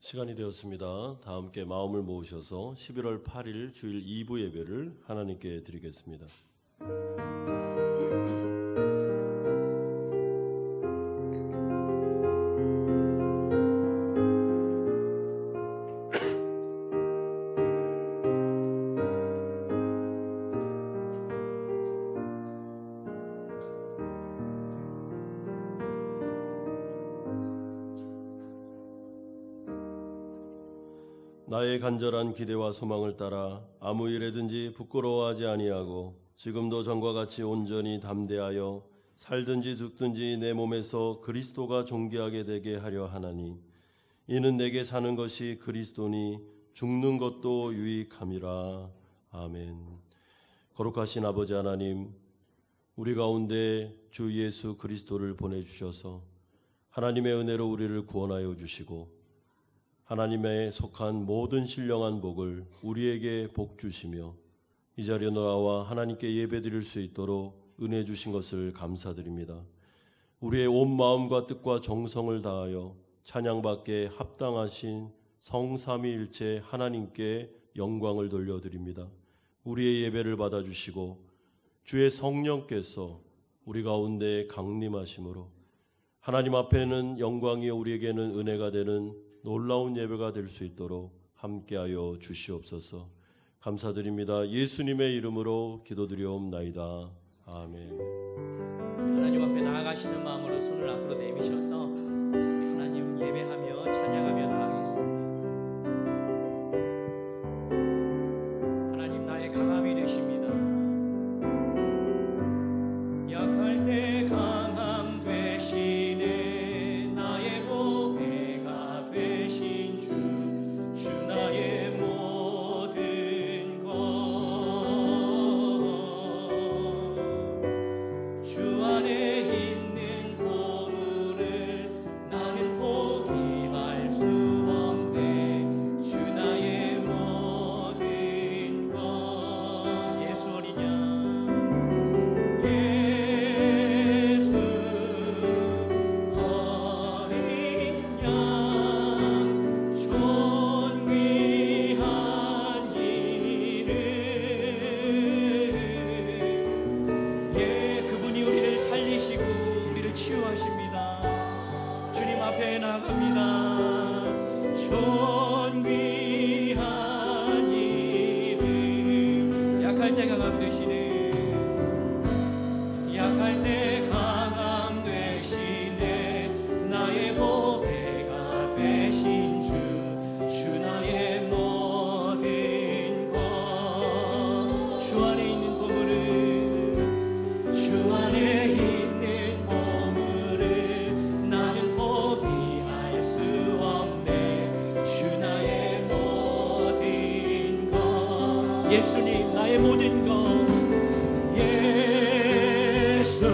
시간이 되었습니다. 다 함께 마음을 모으셔서 11월 8일 주일 2부 예배를 하나님께 드리겠습니다. 나의 간절한 기대와 소망을 따라 아무 일에든지 부끄러워하지 아니하고 지금도 전과 같이 온전히 담대하여 살든지 죽든지 내 몸에서 그리스도가 존귀하게 되게 하려 하나니 이는 내게 사는 것이 그리스도니 죽는 것도 유익함이라. 아멘. 거룩하신 아버지 하나님, 우리 가운데 주 예수 그리스도를 보내주셔서 하나님의 은혜로 우리를 구원하여 주시고 하나님에 속한 모든 신령한 복을 우리에게 복 주시며 이 자리에 나와 하나님께 예배드릴 수 있도록 은혜 주신 것을 감사드립니다. 우리의 온 마음과 뜻과 정성을 다하여 찬양받게 합당하신 성삼위일체 하나님께 영광을 돌려드립니다. 우리의 예배를 받아주시고 주의 성령께서 우리 가운데 강림하심으로 하나님 앞에는 영광이요 우리에게는 은혜가 되는 놀라운 예배가 될 수 있도록 함께하여 주시옵소서. 감사드립니다. 예수님의 이름으로 기도드리옵나이다. 아멘. 하나님 앞에 나아가시는 마음으로 손을 앞으로 내미셔서 하나님 예배하며 찬양하며 나아가겠습니다. 하나님 나의 강함이 되십니다. 약할 때 강함 되시네. 나의 보배가 되신 주 나의 모든 것. 주 안에 있는 보물을 나는 포기할 수 없네. 주 나의 모든 것. 예수 어린 양, 예수 어린 양, 존귀한 이름. 그분이 우리를 살리시고 우리를 치유하십니다. 주님 앞에 나갑니다. 존귀한 이름. 약할 때 강함 되시네. 약할 때 강함 되시네. 나의 보배가 되신 주 나의 모든 것. 주 안에 있는 보물을, 주 안에 있는 보물을 나는 포기할 수 없네. 주 나의 모든 것. 예수님 나의 모든 것. 예수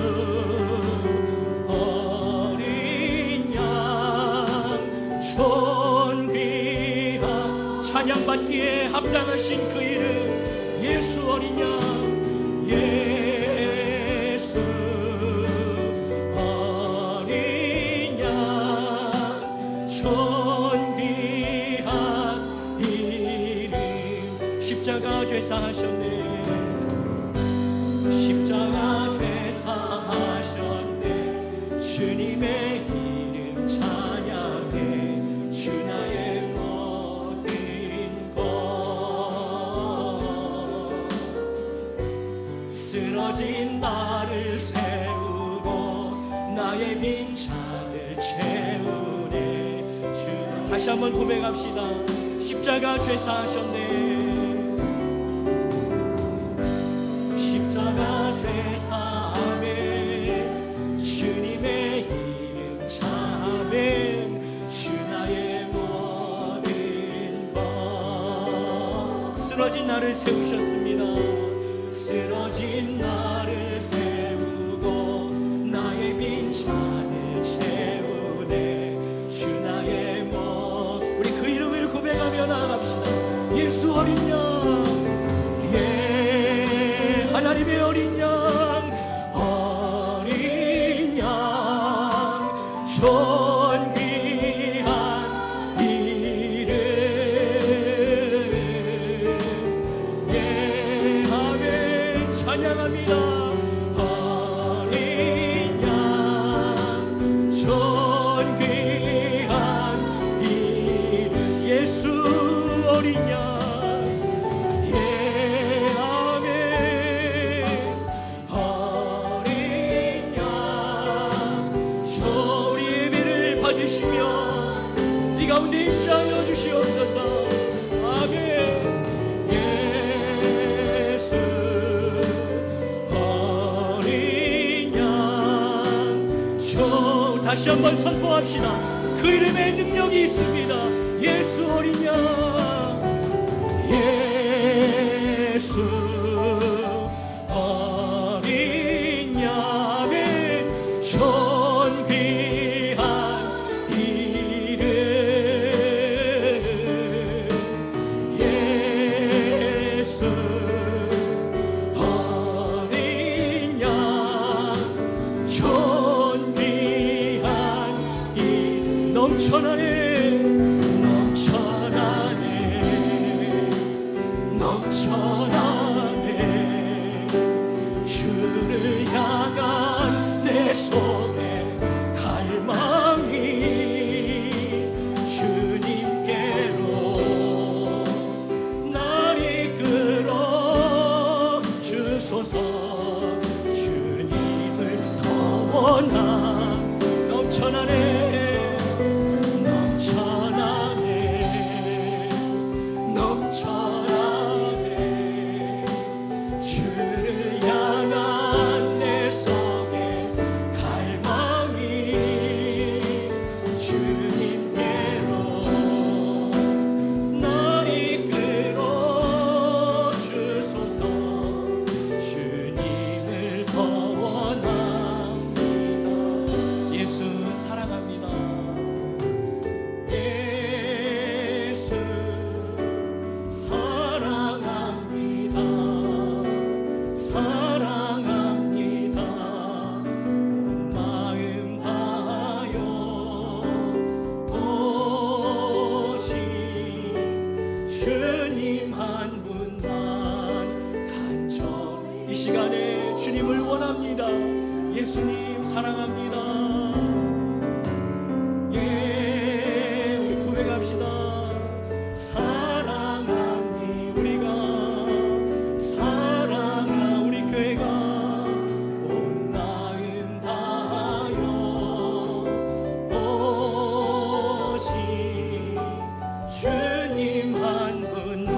어린 양, 존귀한 찬양받기에 합당하신 그 이름. 예수 어린 양, 예수 어린 양, 존귀한 이름. 십자가 죄사하셨네. 십자가 죄사하셨네. 주님의 이름 찬양해. 주 나의 모든 것. 쓰러진 나를 세우고 나의 빈잔을 채우네. 주. 다시 한번 고백합시다. 십자가 죄사하셨네. 십자가 죄사하면 주님의 이름 차면 주 나의 모든 것. 쓰러진 나를 세우셨습니다. 쓰러진 나를 세우고 나의 빈잔을 채우네. 주 나의 우리 그 이름을 고백하며 나아갑시다. 예수 어린 양, 하나님의 어린 양, 어린 양, 존귀한 이름. 가운데 임장하여 주시옵소서. 아멘. 예수 어린 양 다시 한번 선포합시다. 그 이름에 능력이 있습니다. 예수 어린 양, 예수 어린 양의 존귀한 이름, 예수 어린 양 존귀한 이 넘쳐나네 주를 향한 내 속에 갈망이 주님께로 날 이끌어 주소서. 주님을 더 원한 넘쳐나네 주님 한 분만 간절 이 시간에 주님을 원합니다. 예수님 사랑합니다. 예, 우리 고백합시다. 사랑합니다. 우리가 사랑하 우리 교회가 온 마음 다하여 오신 주님 한 분만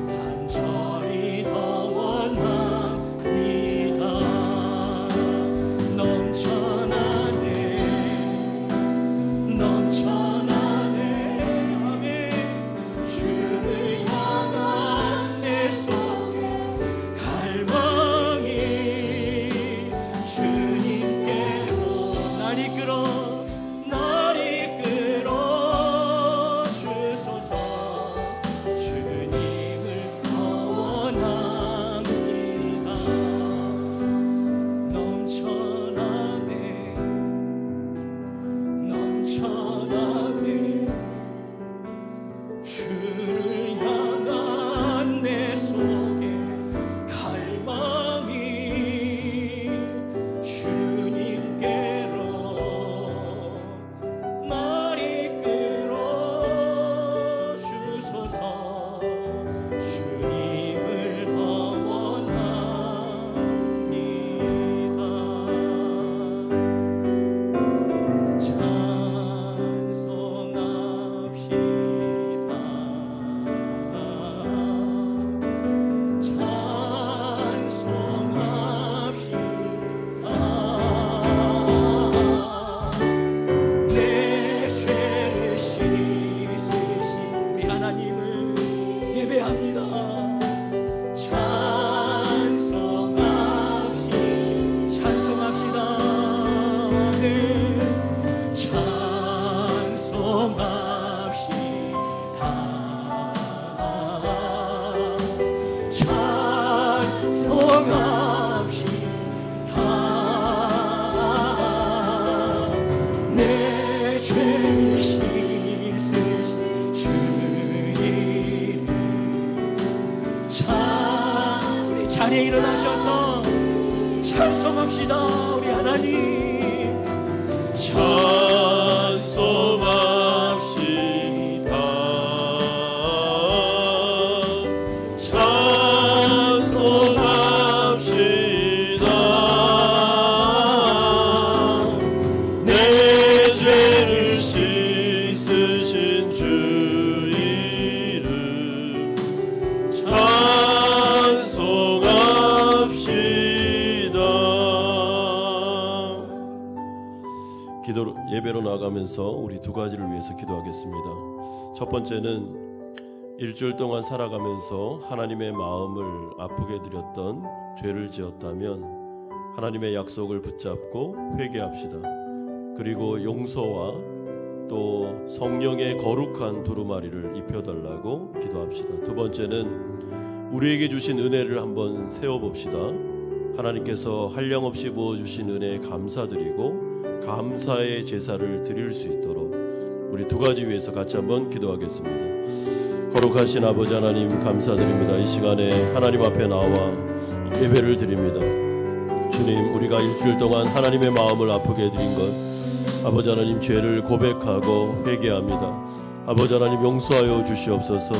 간절히 더 원합니다. 넘쳐나네 아멘. 주를 향한 내 속에 갈망이 주님께로 날 이끌어 주소서. 주님을 더 원합니다. 넘쳐나네 주를 향한 내 속에 갈망이 주님께로 날 이끌어 주소서. 주님을 더 원합니다. 예배합니다. 찬송합시다. 네. 찬송합시다. 내 죄를 씻으신 주님, 우리 자리에 일어나셔서 찬송합시다. 우리 하나님 찬송합시다. 찬송합시다. 내 죄를 씻으신 살아가면서 우리 두 가지를 위해서 기도하겠습니다. 첫 번째는 일주일 동안 살아가면서 하나님의 마음을 아프게 드렸던 죄를 지었다면 하나님의 약속을 붙잡고 회개합시다. 그리고 용서와 또 성령의 거룩한 두루마리를 입혀달라고 기도합시다. 두 번째는 우리에게 주신 은혜를 한번 세워봅시다. 하나님께서 한량없이 부어주신 은혜에 감사드리고 감사의 제사를 드릴 수 있도록 우리 두 가지 위해서 같이 한번 기도하겠습니다. 거룩하신 아버지 하나님 감사드립니다. 이 시간에 하나님 앞에 나와 예배를 드립니다. 주님, 우리가 일주일 동안 하나님의 마음을 아프게 해드린 것 아버지 하나님 죄를 고백하고 회개합니다. 아버지 하나님 용서하여 주시옵소서.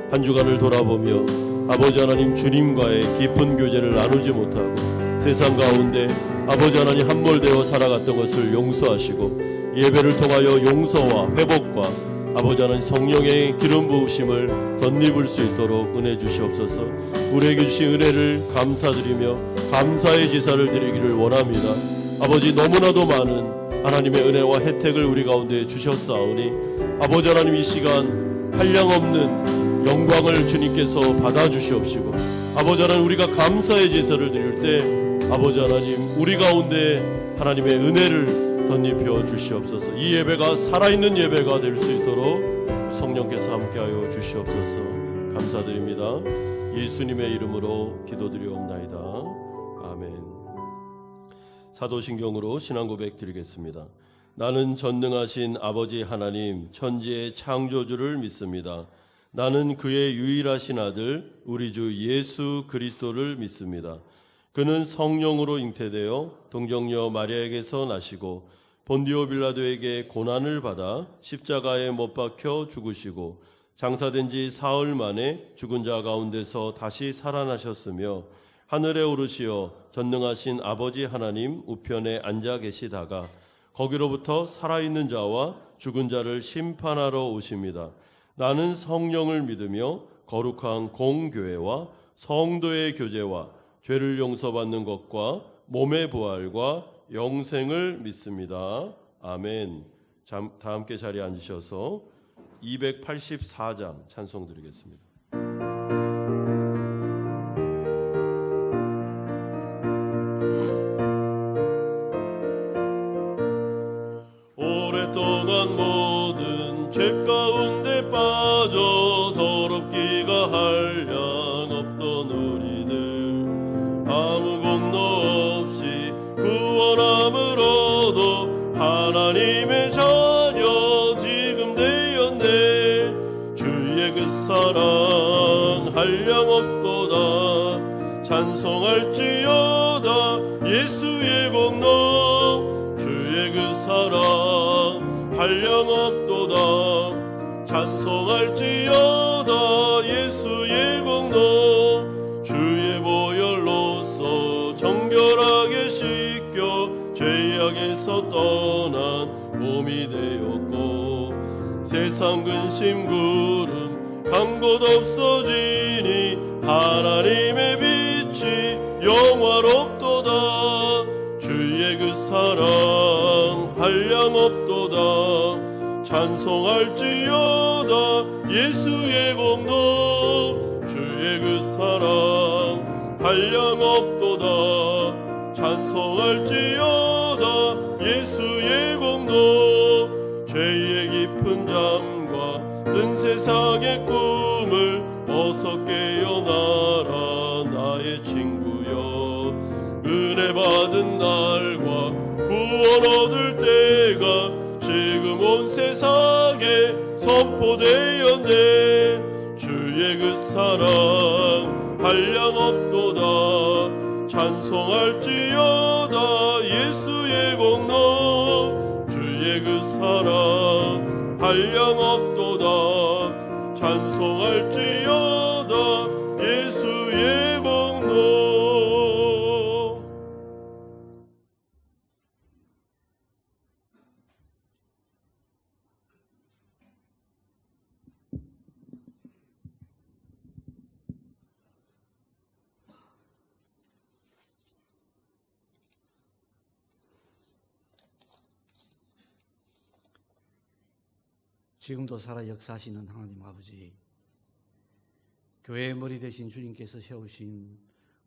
한 주간을 돌아보며 아버지 하나님 주님과의 깊은 교제를 나누지 못하고 세상 가운데 아버지 하나님 함몰되어 살아갔던 것을 용서하시고 예배를 통하여 용서와 회복과 아버지 하나님 성령의 기름 부으심을 덧입을 수 있도록 은혜 주시옵소서. 우리에게 주신 은혜를 감사드리며 감사의 제사를 드리기를 원합니다. 아버지, 너무나도 많은 하나님의 은혜와 혜택을 우리 가운데 주셨사오니 아버지 하나님 이 시간 한량없는 영광을 주님께서 받아주시옵시고 아버지 하나님 우리가 감사의 제사를 드릴 때 아버지 하나님 우리 가운데 하나님의 은혜를 덧입혀 주시옵소서. 이 예배가 살아있는 예배가 될 수 있도록 성령께서 함께하여 주시옵소서. 감사드립니다. 예수님의 이름으로 기도드리옵나이다. 아멘. 사도신경으로 신앙고백 드리겠습니다. 나는 전능하신 아버지 하나님 천지의 창조주를 믿습니다. 나는 그의 유일하신 아들 우리 주 예수 그리스도를 믿습니다. 그는 성령으로 잉태되어 동정녀 마리아에게서 나시고 본디오 빌라도에게 고난을 받아 십자가에 못 박혀 죽으시고 장사된 지 사흘 만에 죽은 자 가운데서 다시 살아나셨으며 하늘에 오르시어 전능하신 아버지 하나님 우편에 앉아 계시다가 거기로부터 살아있는 자와 죽은 자를 심판하러 오십니다. 나는 성령을 믿으며 거룩한 공교회와 성도의 교제와 죄를 용서받는 것과 몸의 부활과 영생을 믿습니다. 아멘. 다 함께 자리에 앉으셔서 284장 찬송 드리겠습니다. 오랫동안 모든 죄 가운데 빠져 더럽기가 한량 없던 우리들 아무 공로 없이 구원함을 얻어 하나님의 자녀 지금 되었네. 주의 그 사랑 한량 없도다. 찬송할지어다 예수의 공로. 주의 그 사랑 한량 없도다. 찬송할지어다 예수의 공로. 주의 보혈로서 정결하게 씻겨 죄악에서 떠난 몸이 되었고 세상 근심 구름 간 곳 없어지니 하나님의 빛이 영화롭도다. 주의 그 사랑 한량 없도다. 찬송할지어다 예수의 공로. 주의 그 사랑 한량 없도다. 찬송할지어다 예수의 공로. 죄의 깊은 잠과 뜬 세상의 꿈을 어서 깨어나라 나의 친구여. 은혜 받은 날과 구원 얻을 때가 지금 온 세상에 선포되었네. 주의 그 사랑 한량 없도다. 찬송할지어다 예수의 공로. 주의 그 사랑 한량 없도다. 찬송할지어다 예수의 공로. 지금도 살아 역사하시는 하나님 아버지, 교회의 머리 되신 주님께서 세우신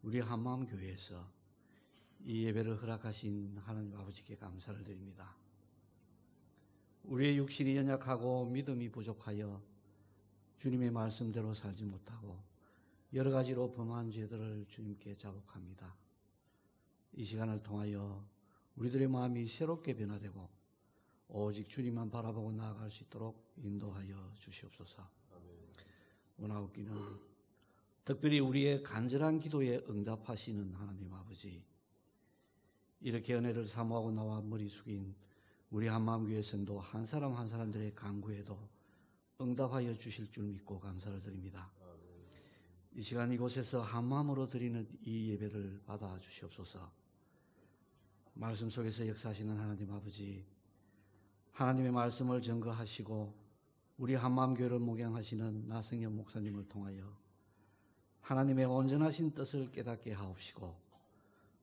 우리 한마음교회에서 이 예배를 허락하신 하나님 아버지께 감사를 드립니다. 우리의 육신이 연약하고 믿음이 부족하여 주님의 말씀대로 살지 못하고 여러 가지로 범한 죄들을 주님께 자복합니다. 이 시간을 통하여 우리들의 마음이 새롭게 변화되고 오직 주님만 바라보고 나아갈 수 있도록 인도하여 주시옵소서. 원하옵기는 특별히 우리의 간절한 기도에 응답하시는 하나님 아버지, 이렇게 은혜를 사모하고 나와 머리 숙인 우리 한마음교회 성도 한 사람 한 사람들의 간구에도 응답하여 주실 줄 믿고 감사를 드립니다. 이 시간 이곳에서 한마음으로 드리는 이 예배를 받아 주시옵소서. 말씀 속에서 역사하시는 하나님 아버지, 하나님의 말씀을 증거하시고 우리 한마음교회를 목양하시는 나성현 목사님을 통하여 하나님의 온전하신 뜻을 깨닫게 하옵시고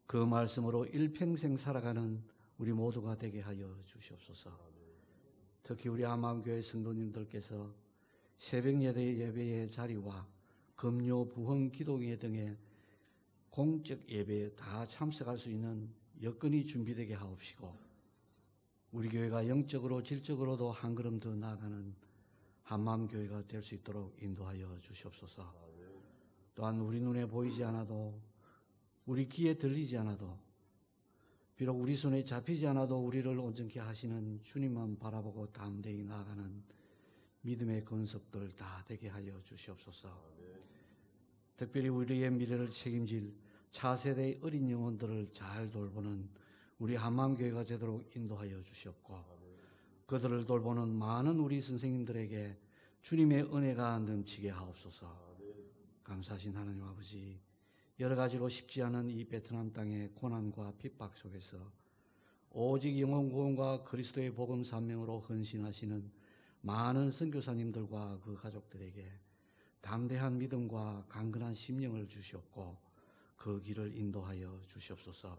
그 말씀으로 일평생 살아가는 우리 모두가 되게 하여 주시옵소서. 특히 우리 한마음교회 성도님들께서 새벽 예배의 자리와 금요 부흥 기도회 등의 공적 예배에 다 참석할 수 있는 여건이 준비되게 하옵시고 우리 교회가 영적으로 질적으로도 한 걸음 더 나아가는 한마음교회가 될 수 있도록 인도하여 주시옵소서. 또한 우리 눈에 보이지 않아도 우리 귀에 들리지 않아도 비록 우리 손에 잡히지 않아도 우리를 온전케 하시는 주님만 바라보고 담대히 나아가는 믿음의 건석들 다 되게 하여 주시옵소서. 특별히 우리의 미래를 책임질 차세대의 어린 영혼들을 잘 돌보는 우리 한마음교회가 되도록 인도하여 주시옵고 그들을 돌보는 많은 우리 선생님들에게 주님의 은혜가 넘치게 하옵소서. 감사하신 하나님 아버지, 여러 가지로 쉽지 않은 이 베트남 땅의 고난과 핍박 속에서 오직 영혼 구원과 그리스도의 복음 산명으로 헌신하시는 많은 선교사님들과 그 가족들에게 담대한 믿음과 강건한 심령을 주시옵고 그 길을 인도하여 주시옵소서.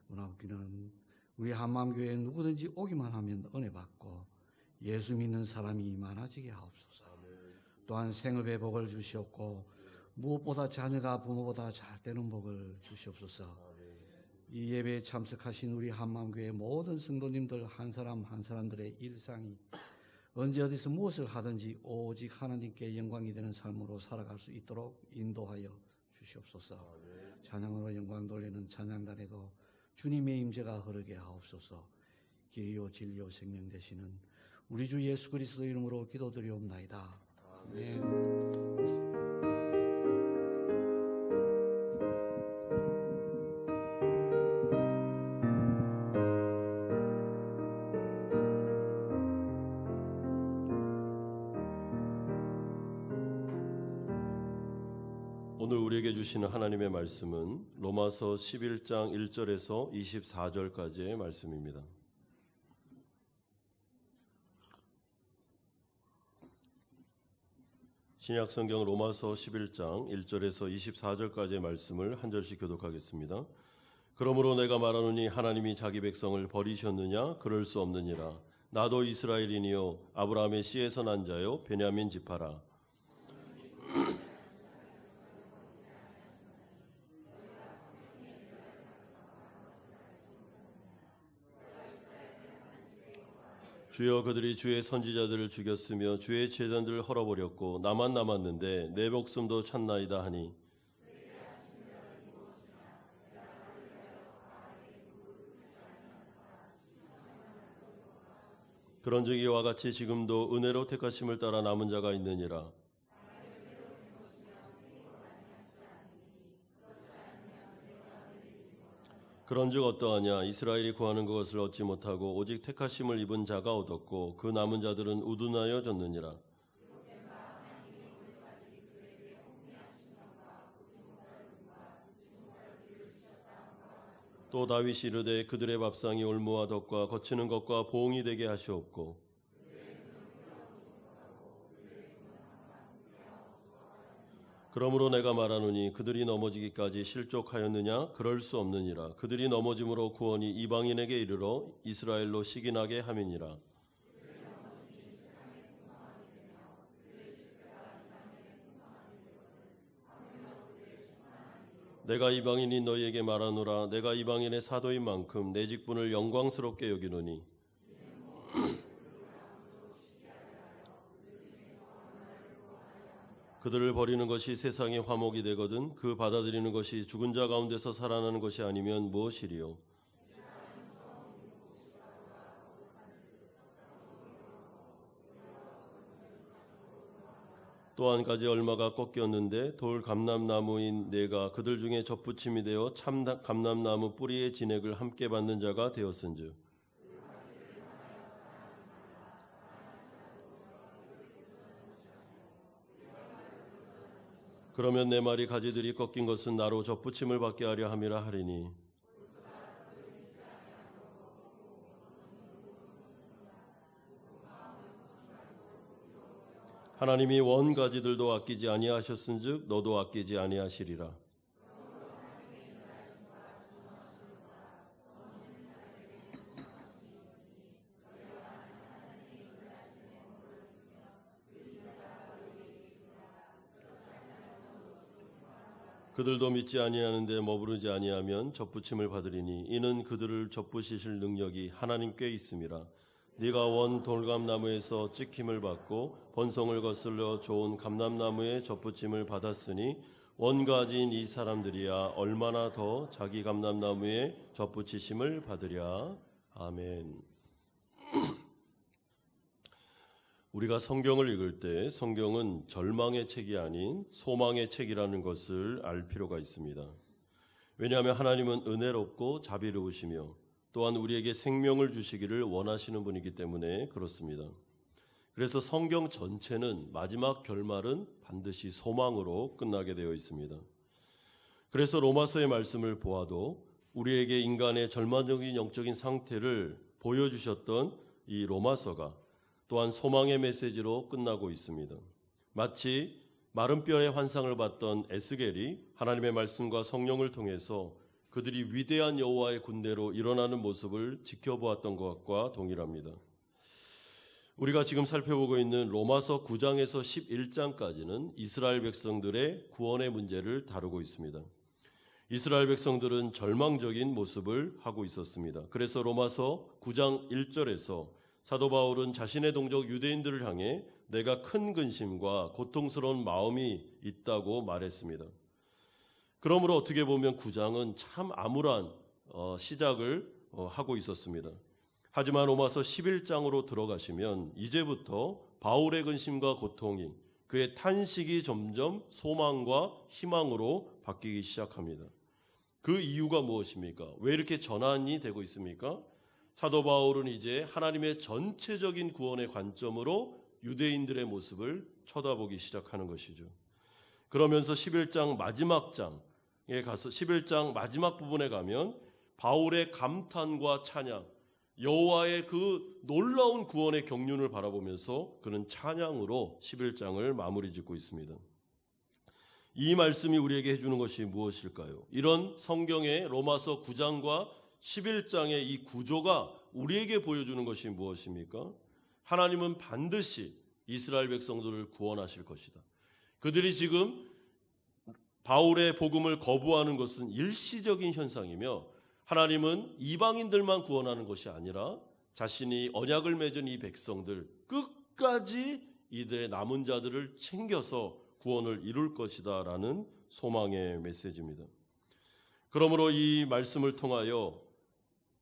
원하옵기는 우리 한마음교회에 누구든지 오기만 하면 은혜 받고 예수 믿는 사람이 많아지게 하옵소서. 또한 생업의 복을 주시옵고 무엇보다 자녀가 부모보다 잘 되는 복을 주시옵소서. 이 예배에 참석하신 우리 한마음교회 모든 성도님들 한 사람 한 사람들의 일상이 언제 어디서 무엇을 하든지 오직 하나님께 영광이 되는 삶으로 살아갈 수 있도록 인도하여 주시옵소서. 찬양으로 영광 돌리는 찬양단에도 주님의 임재가 흐르게 하옵소서. 길이요 진리요 생명 되시는 우리 주 예수 그리스도 이름으로 기도드리옵나이다. 아멘. 오늘 우리에게 주시는 하나님의 말씀은 로마서 11장 1절에서 24절까지의 말씀입니다. 신약 성경 로마서 11장 1절에서 24절까지의 말씀을 한 절씩 교독하겠습니다. 그러므로 내가 말하노니 하나님이 자기 백성을 버리셨느냐? 그럴 수 없느니라. 나도 이스라엘인이요 아브라함의 씨에서 난 자요 베냐민 지파라. 주여 그들이 주의 선지자들을 죽였으며 주의 제단들을 헐어버렸고 나만 남았는데 내 목숨도 찾나이다 하니 그런즉 이와 같이 지금도 은혜로 택하심을 따라 남은 자가 있느니라. 그런즉 어떠하냐? 이스라엘이 구하는 것을 얻지 못하고 오직 택하심을 입은 자가 얻었고 그 남은 자들은 우둔하여 졌느니라. 또 다윗이 이르되 그들의 밥상이 올무와 덕과 거치는 것과 보응이 되게 하시옵고 그러므로 내가 말하노니 그들이 넘어지기까지 실족하였느냐? 그럴 수 없느니라. 그들이 넘어짐으로 구원이 이방인에게 이르러 이스라엘로 시기나게 함이니라. 내가 이방인이 너희에게 말하노라. 내가 이방인의 사도인 만큼 내 직분을 영광스럽게 여기노니 그들을 버리는 것이 세상의 화목이 되거든 그 받아들이는 것이 죽은 자 가운데서 살아나는 것이 아니면 무엇이리요? 또 한 가지 얼마가 꺾였는데 돌 감람나무인 내가 그들 중에 접붙임이 되어 참 감람나무 뿌리의 진액을 함께 받는 자가 되었은즉 그러면 내 말이 가지들이 꺾인 것은 나로 접붙임을 받게 하려 함이라 하리니 하나님이 원 가지들도 아끼지 아니하셨은즉 너도 아끼지 아니하시리라. 그들도 믿지 아니하는데 머무르지 아니하면 접붙임을 받으리니 이는 그들을 접붙이실 능력이 하나님께 있음이라. 네가 원 돌감나무에서 찍힘을 받고 번성을 거슬러 좋은 감람나무에 접붙임을 받았으니 원가지인 이 사람들이야 얼마나 더 자기 감람나무에 접붙이심을 받으랴. 아멘. 우리가 성경을 읽을 때 성경은 절망의 책이 아닌 소망의 책이라는 것을 알 필요가 있습니다. 왜냐하면 하나님은 은혜롭고 자비로우시며 또한 우리에게 생명을 주시기를 원하시는 분이기 때문에 그렇습니다. 그래서 성경 전체는 마지막 결말은 반드시 소망으로 끝나게 되어 있습니다. 그래서 로마서의 말씀을 보아도 우리에게 인간의 절망적인 영적인 상태를 보여주셨던 이 로마서가 또한 소망의 메시지로 끝나고 있습니다. 마치 마른 뼈의 환상을 봤던 에스겔이 하나님의 말씀과 성령을 통해서 그들이 위대한 여호와의 군대로 일어나는 모습을 지켜보았던 것과 동일합니다. 우리가 지금 살펴보고 있는 로마서 9장에서 11장까지는 이스라엘 백성들의 구원의 문제를 다루고 있습니다. 이스라엘 백성들은 절망적인 모습을 하고 있었습니다. 그래서 로마서 9장 1절에서 사도 바울은 자신의 동족 유대인들을 향해 내가 큰 근심과 고통스러운 마음이 있다고 말했습니다. 그러므로 어떻게 보면 9장은 참 암울한 시작을 하고 있었습니다. 하지만 로마서 11장으로 들어가시면 이제부터 바울의 근심과 고통이 그의 탄식이 점점 소망과 희망으로 바뀌기 시작합니다. 그 이유가 무엇입니까? 왜 이렇게 전환이 되고 있습니까? 사도 바울은 이제 하나님의 전체적인 구원의 관점으로 유대인들의 모습을 쳐다보기 시작하는 것이죠. 그러면서 11장 마지막 장에 가서 11장 마지막 부분에 가면 바울의 감탄과 찬양, 여호와의 그 놀라운 구원의 경륜을 바라보면서 그는 찬양으로 11장을 마무리 짓고 있습니다. 이 말씀이 우리에게 해주는 것이 무엇일까요? 이런 성경의 로마서 9장과 11장의 이 구조가 우리에게 보여주는 것이 무엇입니까? 하나님은 반드시 이스라엘 백성들을 구원하실 것이다. 그들이 지금 바울의 복음을 거부하는 것은 일시적인 현상이며 하나님은 이방인들만 구원하는 것이 아니라 자신이 언약을 맺은 이 백성들 끝까지 이들의 남은 자들을 챙겨서 구원을 이룰 것이다 라는 소망의 메시지입니다. 그러므로 이 말씀을 통하여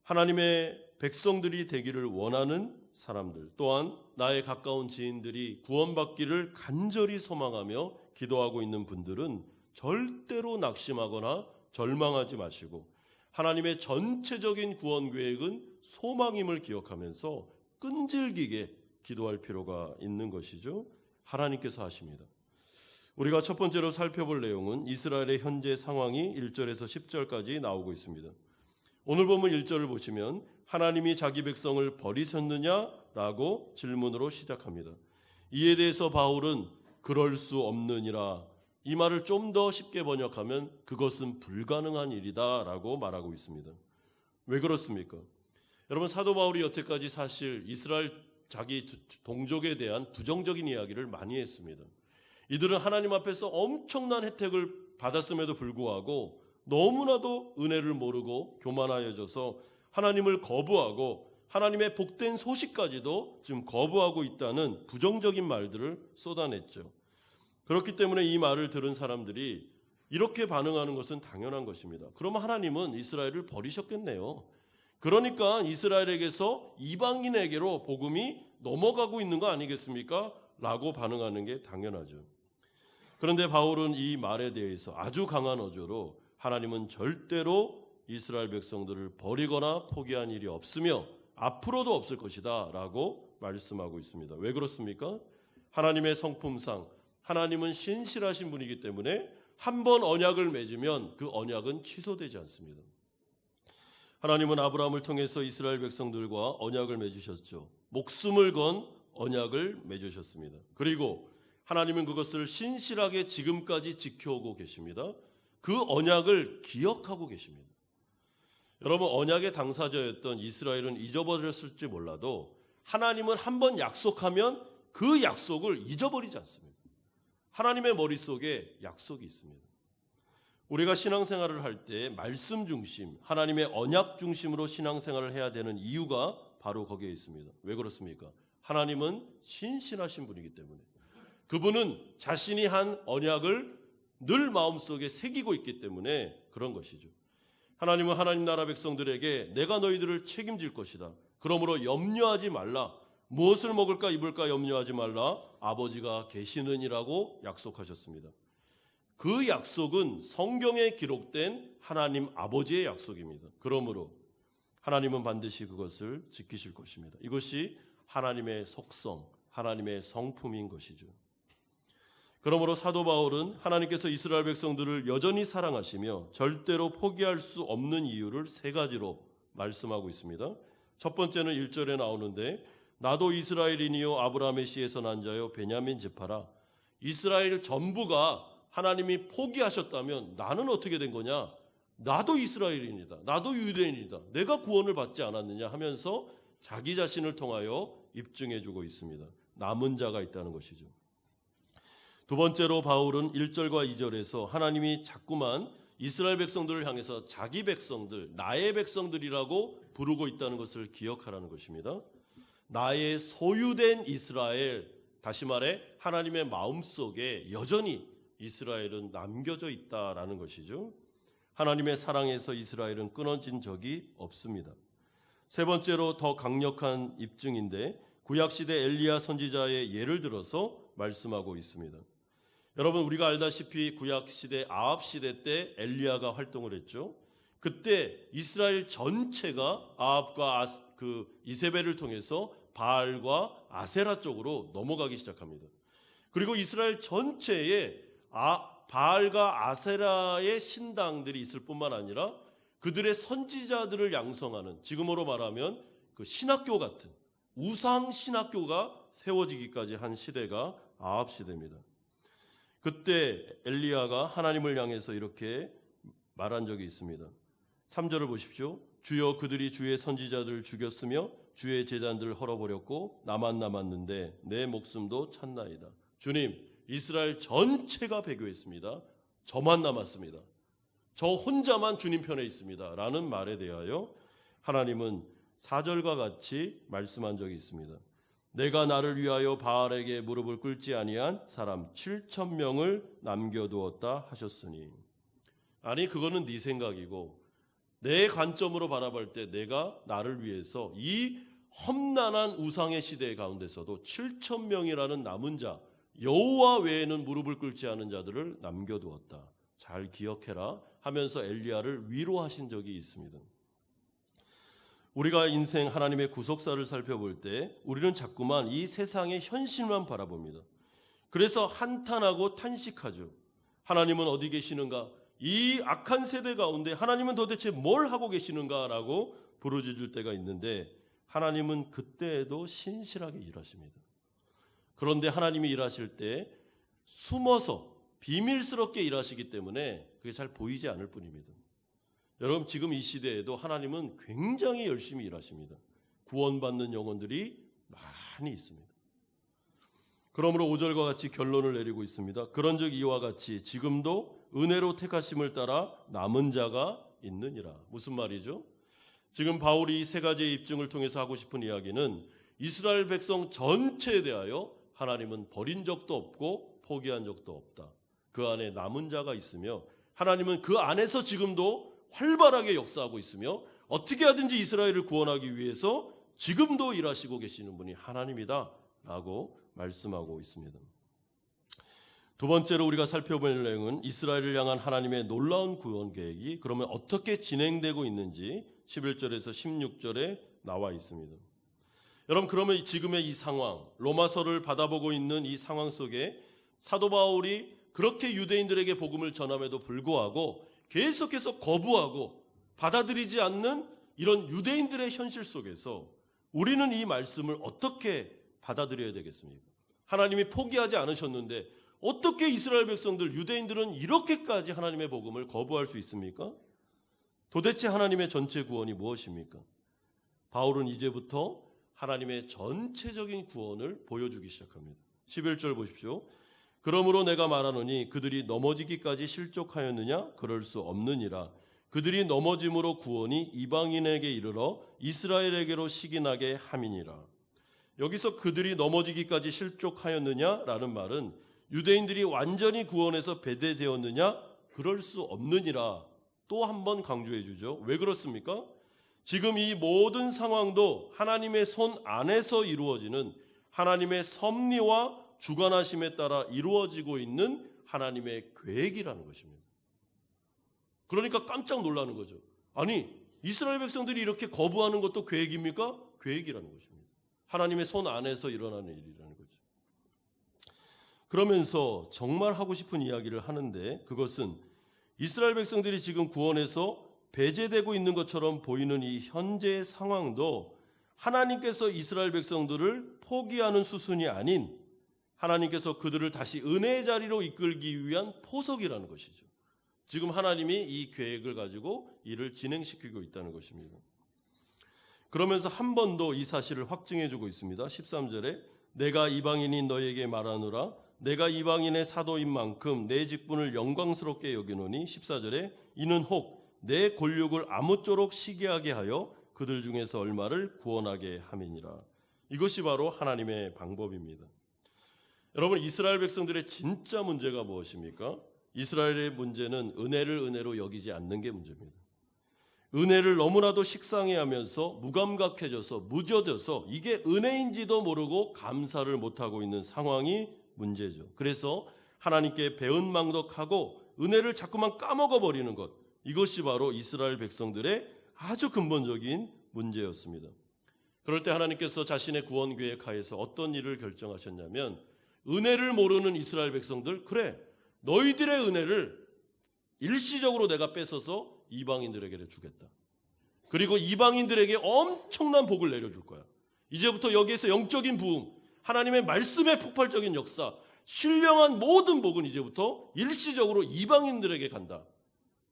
하나님의 백성들이 되기를 원하는 사람들 또한 나의 가까운 지인들이 구원받기를 간절히 소망하며 기도하고 있는 분들은 절대로 낙심하거나 절망하지 마시고 하나님의 전체적인 구원 계획은 소망임을 기억하면서 끈질기게 기도할 필요가 있는 것이죠. 하나님께서 하십니다. 우리가 첫 번째로 살펴볼 내용은 이스라엘의 현재 상황이 1절에서 10절까지 나오고 있습니다. 오늘 본문 1절을 보시면 하나님이 자기 백성을 버리셨느냐라고 질문으로 시작합니다. 이에 대해서 바울은 그럴 수 없느니라, 이 말을 좀 더 쉽게 번역하면 그것은 불가능한 일이다 라고 말하고 있습니다. 왜 그렇습니까? 여러분, 사도 바울이 여태까지 사실 이스라엘 자기 동족에 대한 부정적인 이야기를 많이 했습니다. 이들은 하나님 앞에서 엄청난 혜택을 받았음에도 불구하고 너무나도 은혜를 모르고 교만하여져서 하나님을 거부하고 하나님의 복된 소식까지도 지금 거부하고 있다는 부정적인 말들을 쏟아냈죠. 그렇기 때문에 이 말을 들은 사람들이 이렇게 반응하는 것은 당연한 것입니다. 그러면 하나님은 이스라엘을 버리셨겠네요. 그러니까 이스라엘에게서 이방인에게로 복음이 넘어가고 있는 거 아니겠습니까? 라고 반응하는 게 당연하죠. 그런데 바울은 이 말에 대해서 아주 강한 어조로 하나님은 절대로 이스라엘 백성들을 버리거나 포기한 일이 없으며 앞으로도 없을 것이다 라고 말씀하고 있습니다. 왜 그렇습니까? 하나님의 성품상 하나님은 신실하신 분이기 때문에 한 번 언약을 맺으면 그 언약은 취소되지 않습니다. 하나님은 아브라함을 통해서 이스라엘 백성들과 언약을 맺으셨죠. 목숨을 건 언약을 맺으셨습니다. 그리고 하나님은 그것을 신실하게 지금까지 지켜오고 계십니다. 그 언약을 기억하고 계십니다. 여러분, 언약의 당사자였던 이스라엘은 잊어버렸을지 몰라도 하나님은 한 번 약속하면 그 약속을 잊어버리지 않습니다. 하나님의 머릿속에 약속이 있습니다. 우리가 신앙생활을 할 때 말씀 중심, 하나님의 언약 중심으로 신앙생활을 해야 되는 이유가 바로 거기에 있습니다. 왜 그렇습니까? 하나님은 신실하신 분이기 때문에. 그분은 자신이 한 언약을 늘 마음속에 새기고 있기 때문에 그런 것이죠. 하나님은 하나님 나라 백성들에게 내가 너희들을 책임질 것이다. 그러므로 염려하지 말라. 무엇을 먹을까 입을까 염려하지 말라. 아버지가 계시느니라고 약속하셨습니다. 그 약속은 성경에 기록된 하나님 아버지의 약속입니다. 그러므로 하나님은 반드시 그것을 지키실 것입니다. 이것이 하나님의 속성, 하나님의 성품인 것이죠. 그러므로 사도 바울은 하나님께서 이스라엘 백성들을 여전히 사랑하시며 절대로 포기할 수 없는 이유를 3가지로 말씀하고 있습니다. 첫 번째는 1절에 나오는데 나도 이스라엘인이요 아브라함의 씨에서 난 자요 베냐민 지파라. 이스라엘 전부가 하나님이 포기하셨다면 나는 어떻게 된 거냐? 나도 이스라엘인이다. 나도 유대인이다. 내가 구원을 받지 않았느냐 하면서 자기 자신을 통하여 입증해 주고 있습니다. 남은 자가 있다는 것이죠. 두 번째로 바울은 1절과 2절에서 하나님이 자꾸만 이스라엘 백성들을 향해서 자기 백성들, 나의 백성들이라고 부르고 있다는 것을 기억하라는 것입니다. 나의 소유된 이스라엘, 다시 말해 하나님의 마음속에 여전히 이스라엘은 남겨져 있다라는 것이죠. 하나님의 사랑에서 이스라엘은 끊어진 적이 없습니다. 세 번째로 더 강력한 입증인데 구약시대 엘리야 선지자의 예를 들어서 말씀하고 있습니다. 여러분, 우리가 알다시피 구약시대 아합시대 때 엘리야가 활동을 했죠. 그때 이스라엘 전체가 아합과 이세벨을 통해서 바알과 아세라 쪽으로 넘어가기 시작합니다. 그리고 이스라엘 전체에 바알과 아세라의 신당들이 있을 뿐만 아니라 그들의 선지자들을 양성하는, 지금으로 말하면 그 신학교 같은 우상 신학교가 세워지기까지 한 시대가 아합 시대입니다. 그때 엘리야가 하나님을 향해서 이렇게 말한 적이 있습니다. 3절을 보십시오. 주여, 그들이 주의 선지자들을 죽였으며 주의 제단들을 헐어버렸고 나만 남았는데 내 목숨도 찼나이다. 주님, 이스라엘 전체가 배교했습니다. 저만 남았습니다. 저 혼자만 주님 편에 있습니다. 라는 말에 대하여 하나님은 4절과 같이 말씀한 적이 있습니다. 내가 나를 위하여 바알에게 무릎을 꿇지 아니한 사람 7,000명을 남겨두었다 하셨으니. 아니, 그거는 네 생각이고 내 관점으로 바라볼 때 내가 나를 위해서 이 험난한 우상의 시대 가운데서도 7,000명이라는 남은 자, 여호와 외에는 무릎을 꿇지 않은 자들을 남겨두었다. 잘 기억해라 하면서 엘리야를 위로하신 적이 있습니다. 우리가 인생 하나님의 구속사를 살펴볼 때 우리는 자꾸만 이 세상의 현실만 바라봅니다. 그래서 한탄하고 탄식하죠. 하나님은 어디 계시는가? 이 악한 세대 가운데 하나님은 도대체 뭘 하고 계시는가라고 부르짖을 때가 있는데 하나님은 그때에도 신실하게 일하십니다. 그런데 하나님이 일하실 때 숨어서 비밀스럽게 일하시기 때문에 그게 잘 보이지 않을 뿐입니다. 여러분, 지금 이 시대에도 하나님은 굉장히 열심히 일하십니다. 구원받는 영혼들이 많이 있습니다. 그러므로 5절과 같이 결론을 내리고 있습니다. 그런즉 이와 같이 지금도 은혜로 택하심을 따라 남은 자가 있느니라. 무슨 말이죠? 지금 바울이 이 세 가지의 입증을 통해서 하고 싶은 이야기는 이스라엘 백성 전체에 대하여 하나님은 버린 적도 없고 포기한 적도 없다. 그 안에 남은 자가 있으며 하나님은 그 안에서 지금도 활발하게 역사하고 있으며 어떻게 하든지 이스라엘을 구원하기 위해서 지금도 일하시고 계시는 분이 하나님이다 라고 말씀하고 있습니다. 두 번째로 우리가 살펴볼 내용은 이스라엘을 향한 하나님의 놀라운 구원 계획이 그러면 어떻게 진행되고 있는지 11절에서 16절에 나와 있습니다. 여러분, 그러면 지금의 이 상황, 로마서를 받아보고 있는 이 상황 속에 사도 바울이 그렇게 유대인들에게 복음을 전함에도 불구하고 계속해서 거부하고 받아들이지 않는 이런 유대인들의 현실 속에서 우리는 이 말씀을 어떻게 받아들여야 되겠습니까? 하나님이 포기하지 않으셨는데 어떻게 이스라엘 백성들, 유대인들은 이렇게까지 하나님의 복음을 거부할 수 있습니까? 도대체 하나님의 전체 구원이 무엇입니까? 바울은 이제부터 하나님의 전체적인 구원을 보여주기 시작합니다. 11절 보십시오. 그러므로 내가 말하노니 그들이 넘어지기까지 실족하였느냐? 그럴 수 없느니라. 그들이 넘어짐으로 구원이 이방인에게 이르러 이스라엘에게로 시기나게 함이니라. 여기서 그들이 넘어지기까지 실족하였느냐라는 말은 유대인들이 완전히 구원에서 배제되었느냐? 그럴 수 없느니라. 또 한 번 강조해 주죠. 왜 그렇습니까? 지금 이 모든 상황도 하나님의 손 안에서 이루어지는 하나님의 섭리와 주관하심에 따라 이루어지고 있는 하나님의 계획이라는 것입니다. 그러니까 깜짝 놀라는 거죠. 아니, 이스라엘 백성들이 이렇게 거부하는 것도 계획입니까? 계획이라는 것입니다. 하나님의 손 안에서 일어나는 일이라는 거죠. 그러면서 정말 하고 싶은 이야기를 하는데 그것은 이스라엘 백성들이 지금 구원에서 배제되고 있는 것처럼 보이는 이 현재의 상황도 하나님께서 이스라엘 백성들을 포기하는 수순이 아닌 하나님께서 그들을 다시 은혜의 자리로 이끌기 위한 포석이라는 것이죠. 지금 하나님이 이 계획을 가지고 일을 진행시키고 있다는 것입니다. 그러면서 한 번 더 이 사실을 확증해 주고 있습니다. 13절에 내가 이방인인 너에게 말하노라. 내가 이방인의 사도인 만큼 내 직분을 영광스럽게 여기노니 14절에 이는 혹 내 권력을 아무쪼록 시기하게 하여 그들 중에서 얼마를 구원하게 함이니라. 이것이 바로 하나님의 방법입니다. 여러분, 이스라엘 백성들의 진짜 문제가 무엇입니까? 이스라엘의 문제는 은혜를 은혜로 여기지 않는 게 문제입니다. 은혜를 너무나도 식상해하면서 무감각해져서 무뎌져서 이게 은혜인지도 모르고 감사를 못하고 있는 상황이 문제죠. 그래서 하나님께 배은망덕하고 은혜를 자꾸만 까먹어버리는 것, 이것이 바로 이스라엘 백성들의 아주 근본적인 문제였습니다. 그럴 때 하나님께서 자신의 구원 계획 하에서 어떤 일을 결정하셨냐면 은혜를 모르는 이스라엘 백성들, 그래, 너희들의 은혜를 일시적으로 내가 뺏어서 이방인들에게 주겠다. 그리고 이방인들에게 엄청난 복을 내려줄 거야. 이제부터 여기에서 영적인 부흥, 하나님의 말씀의 폭발적인 역사, 신령한 모든 복은 이제부터 일시적으로 이방인들에게 간다.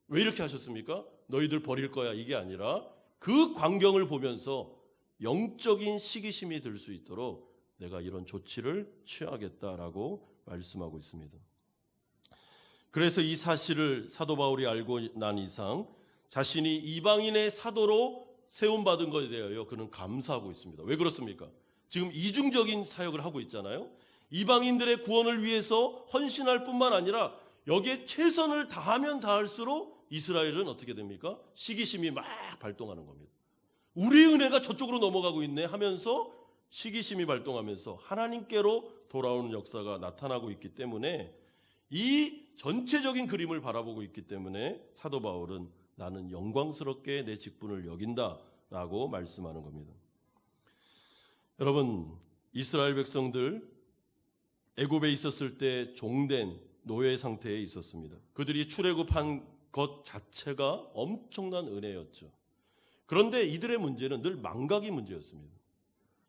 왜 이렇게 하셨습니까? 너희들 버릴 거야, 이게 아니라 그 광경을 보면서 영적인 시기심이 들 수 있도록 내가 이런 조치를 취하겠다라고 말씀하고 있습니다. 그래서 이 사실을 사도 바울이 알고 난 이상 자신이 이방인의 사도로 세움받은 것에 대하여 그는 감사하고 있습니다. 왜 그렇습니까? 지금 이중적인 사역을 하고 있잖아요. 이방인들의 구원을 위해서 헌신할 뿐만 아니라 여기에 최선을 다하면 다할수록 이스라엘은 어떻게 됩니까? 시기심이 막 발동하는 겁니다. 우리 은혜가 저쪽으로 넘어가고 있네 하면서 시기심이 발동하면서 하나님께로 돌아오는 역사가 나타나고 있기 때문에 이 전체적인 그림을 바라보고 있기 때문에 사도 바울은 나는 영광스럽게 내 직분을 여긴다라고 말씀하는 겁니다. 여러분, 이스라엘 백성들 애굽에 있었을 때 종된 노예 상태에 있었습니다. 그들이 출애굽한 것 자체가 엄청난 은혜였죠. 그런데 이들의 문제는 늘 망각이 문제였습니다.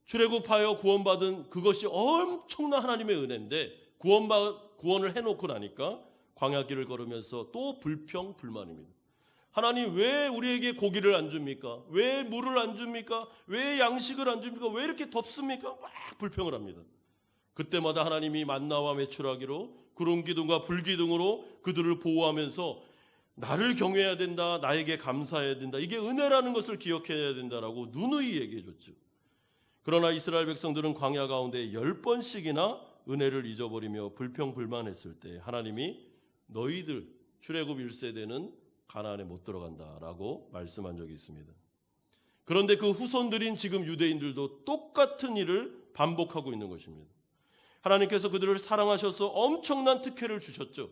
출애굽하여 구원받은 그것이 엄청난 하나님의 은혜인데 구원을 해놓고 나니까 광야길을 걸으면서 또 불평, 불만입니다. 하나님 왜 우리에게 고기를 안 줍니까? 왜 물을 안 줍니까? 왜 양식을 안 줍니까? 왜 이렇게 덥습니까? 막 불평을 합니다. 그때마다 하나님이 만나와 메추라기로 구름 기둥과 불 기둥으로 그들을 보호하면서 나를 경외해야 된다, 나에게 감사해야 된다, 이게 은혜라는 것을 기억해야 된다라고 누누이 얘기해 줬죠. 그러나 이스라엘 백성들은 광야 가운데 10번씩이나 은혜를 잊어버리며 불평불만했을 때 하나님이 너희들 출애굽 1세대는 가나안에 못 들어간다라고 말씀한 적이 있습니다. 그런데 그 후손들인 지금 유대인들도 똑같은 일을 반복하고 있는 것입니다. 하나님께서 그들을 사랑하셔서 엄청난 특혜를 주셨죠.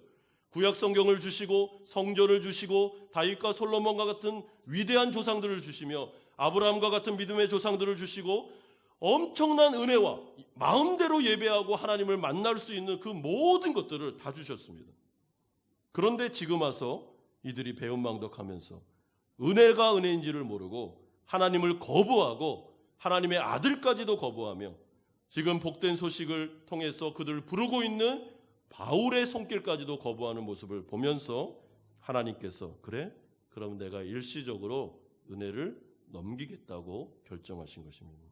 구약 성경을 주시고 성전을 주시고 다윗과 솔로몬과 같은 위대한 조상들을 주시며 아브라함과 같은 믿음의 조상들을 주시고 엄청난 은혜와 마음대로 예배하고 하나님을 만날 수 있는 그 모든 것들을 다 주셨습니다. 그런데 지금 와서 이들이 배은망덕하면서 은혜가 은혜인지를 모르고 하나님을 거부하고 하나님의 아들까지도 거부하며 지금 복된 소식을 통해서 그들을 부르고 있는 바울의 손길까지도 거부하는 모습을 보면서 하나님께서 그래? 그럼 내가 일시적으로 은혜를 넘기겠다고 결정하신 것입니다.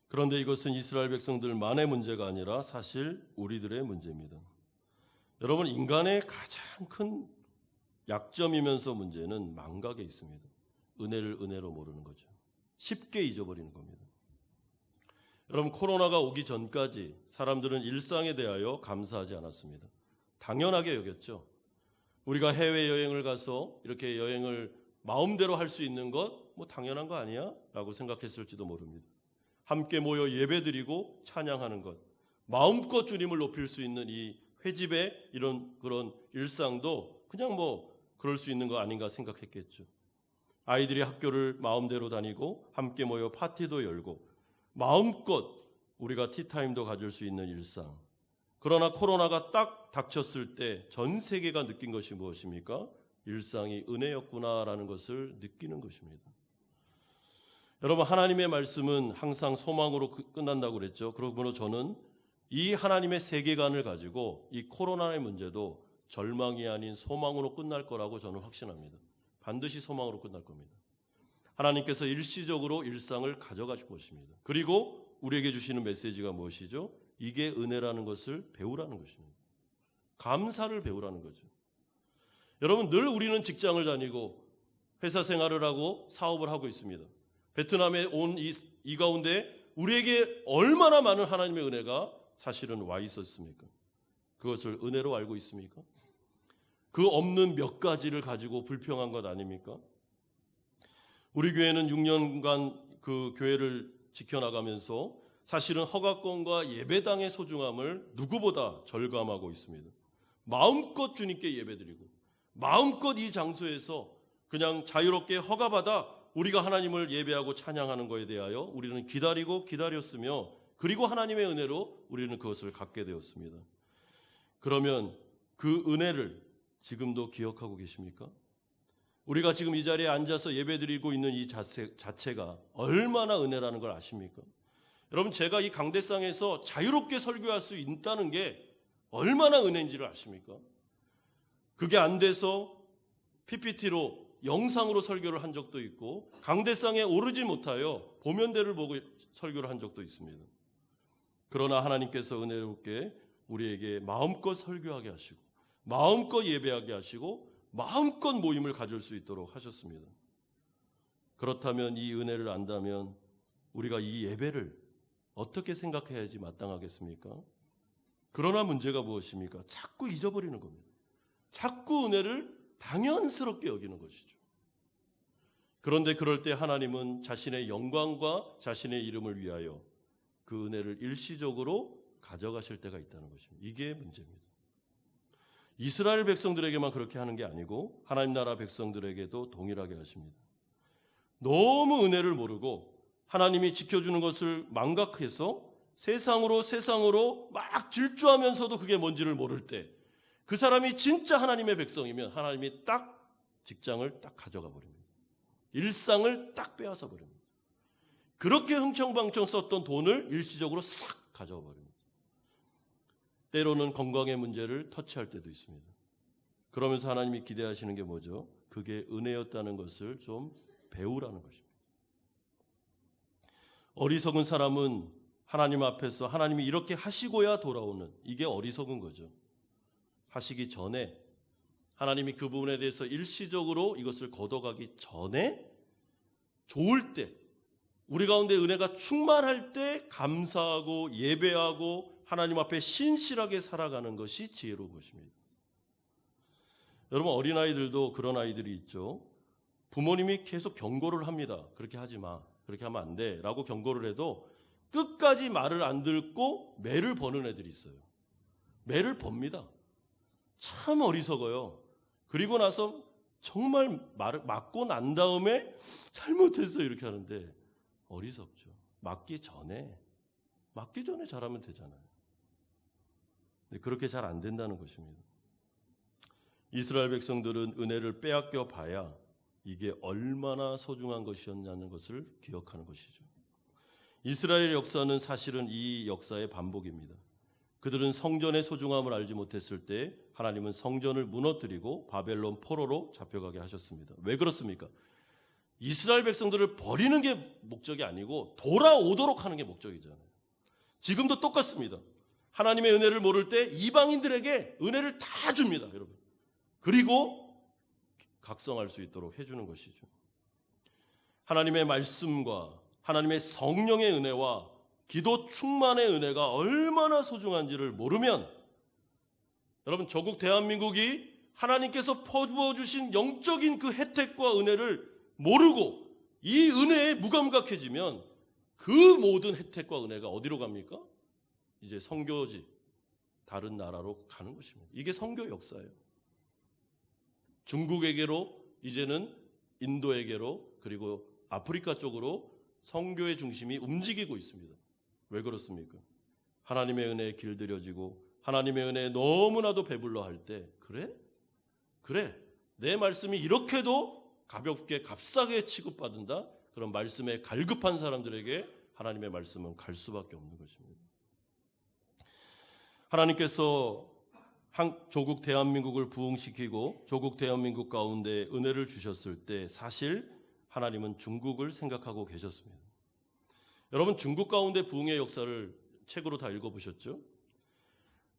그런데 이것은 이스라엘 백성들만의 문제가 아니라 사실 우리들의 문제입니다. 여러분, 인간의 가장 큰 약점이면서 문제는 망각에 있습니다. 은혜를 은혜로 모르는 거죠. 쉽게 잊어버리는 겁니다. 여러분, 코로나가 오기 전까지 사람들은 일상에 대하여 감사하지 않았습니다. 당연하게 여겼죠. 우리가 해외여행을 가서 이렇게 여행을 마음대로 할 수 있는 것, 뭐 당연한 거 아니야? 라고 생각했을지도 모릅니다. 함께 모여 예배드리고 찬양하는 것, 마음껏 주님을 높일 수 있는 이 회집의 이런 그런 일상도 그냥 뭐 그럴 수 있는 거 아닌가 생각했겠죠. 아이들이 학교를 마음대로 다니고 함께 모여 파티도 열고 마음껏 우리가 티타임도 가질 수 있는 일상. 그러나 코로나가 딱 닥쳤을 때 전 세계가 느낀 것이 무엇입니까? 일상이 은혜였구나라는 것을 느끼는 것입니다. 여러분, 하나님의 말씀은 항상 소망으로 끝난다고 그랬죠. 그러므로 저는 이 하나님의 세계관을 가지고 이 코로나의 문제도 절망이 아닌 소망으로 끝날 거라고 저는 확신합니다. 반드시 소망으로 끝날 겁니다. 하나님께서 일시적으로 일상을 가져가실 것입니다. 그리고 우리에게 주시는 메시지가 무엇이죠? 이게 은혜라는 것을 배우라는 것입니다. 감사를 배우라는 거죠. 여러분, 늘 우리는 직장을 다니고 회사 생활을 하고 사업을 하고 있습니다. 베트남에 온 이 가운데 우리에게 얼마나 많은 하나님의 은혜가 사실은 와 있었습니까? 그것을 은혜로 알고 있습니까? 그 없는 몇 가지를 가지고 불평한 것 아닙니까? 우리 교회는 6년간 그 교회를 지켜나가면서 사실은 허가권과 예배당의 소중함을 누구보다 절감하고 있습니다. 마음껏 주님께 예배드리고 마음껏 이 장소에서 그냥 자유롭게 허가받아 우리가 하나님을 예배하고 찬양하는 것에 대하여 우리는 기다리고 기다렸으며 그리고 하나님의 은혜로 우리는 그것을 갖게 되었습니다. 그러면 그 은혜를 지금도 기억하고 계십니까? 우리가 지금 이 자리에 앉아서 예배드리고 있는 이 자체가 얼마나 은혜라는 걸 아십니까? 여러분, 제가 이 강대상에서 자유롭게 설교할 수 있다는 게 얼마나 은혜인지를 아십니까? 그게 안 돼서 PPT로 영상으로 설교를 한 적도 있고 강대상에 오르지 못하여 보면대를 보고 설교를 한 적도 있습니다. 그러나 하나님께서 은혜롭게 우리에게 마음껏 설교하게 하시고 마음껏 예배하게 하시고 마음껏 모임을 가질 수 있도록 하셨습니다. 그렇다면 이 은혜를 안다면 우리가 이 예배를 어떻게 생각해야지 마땅하겠습니까? 그러나 문제가 무엇입니까? 자꾸 잊어버리는 겁니다. 자꾸 은혜를 당연스럽게 여기는 것이죠. 그런데 그럴 때 하나님은 자신의 영광과 자신의 이름을 위하여 그 은혜를 일시적으로 가져가실 때가 있다는 것입니다. 이게 문제입니다. 이스라엘 백성들에게만 그렇게 하는 게 아니고 하나님 나라 백성들에게도 동일하게 하십니다. 너무 은혜를 모르고 하나님이 지켜주는 것을 망각해서 세상으로 막 질주하면서도 그게 뭔지를 모를 때 그 사람이 진짜 하나님의 백성이면 하나님이 딱 직장을 딱 가져가 버립니다. 일상을 딱 빼앗아 버립니다. 그렇게 흥청망청 썼던 돈을 일시적으로 싹 가져가 버립니다. 때로는 건강의 문제를 터치할 때도 있습니다. 그러면서 하나님이 기대하시는 게 뭐죠? 그게 은혜였다는 것을 좀 배우라는 것입니다. 어리석은 사람은 하나님 앞에서 하나님이 이렇게 하시고야 돌아오는, 이게 어리석은 거죠. 하시기 전에, 하나님이 그 부분에 대해서 일시적으로 이것을 걷어가기 전에, 좋을 때, 우리 가운데 은혜가 충만할 때 감사하고 예배하고 하나님 앞에 신실하게 살아가는 것이 지혜로운 것입니다. 여러분, 어린아이들도 그런 아이들이 있죠. 부모님이 계속 경고를 합니다. 그렇게 하지 마, 그렇게 하면 안 돼 라고 경고를 해도 끝까지 말을 안 듣고 매를 버는 애들이 있어요. 매를 법니다. 참 어리석어요. 그리고 나서 정말 맞고 난 다음에 잘못했어 이렇게 하는데 어리석죠. 맞기 전에 잘하면 되잖아요. 근데 그렇게 잘 안 된다는 것입니다. 이스라엘 백성들은 은혜를 빼앗겨 봐야 이게 얼마나 소중한 것이었냐는 것을 기억하는 것이죠. 이스라엘의 역사는 사실은 이 역사의 반복입니다. 그들은 성전의 소중함을 알지 못했을 때 하나님은 성전을 무너뜨리고 바벨론 포로로 잡혀가게 하셨습니다. 왜 그렇습니까? 이스라엘 백성들을 버리는 게 목적이 아니고 돌아오도록 하는 게 목적이잖아요. 지금도 똑같습니다. 하나님의 은혜를 모를 때 이방인들에게 은혜를 다 줍니다, 여러분. 그리고 각성할 수 있도록 해주는 것이죠. 하나님의 말씀과 하나님의 성령의 은혜와 기도 충만의 은혜가 얼마나 소중한지를 모르면, 여러분, 조국 대한민국이 하나님께서 퍼부어주신 영적인 그 혜택과 은혜를 모르고 이 은혜에 무감각해지면 그 모든 혜택과 은혜가 어디로 갑니까? 이제 선교지, 다른 나라로 가는 것입니다. 이게 선교 역사예요. 중국에게로, 이제는 인도에게로, 그리고 아프리카 쪽으로 선교의 중심이 움직이고 있습니다. 왜 그렇습니까? 하나님의 은혜에 길들여지고 하나님의 은혜에 너무나도 배불러 할 때, 그래 내 말씀이 이렇게도 가볍게 값싸게 취급받는다, 그런 말씀에 갈급한 사람들에게 하나님의 말씀은 갈 수밖에 없는 것입니다. 하나님께서 조국 대한민국을 부흥시키고 조국 대한민국 가운데 은혜를 주셨을 때 사실 하나님은 중국을 생각하고 계셨습니다. 여러분, 중국 가운데 부흥의 역사를 책으로 다 읽어보셨죠?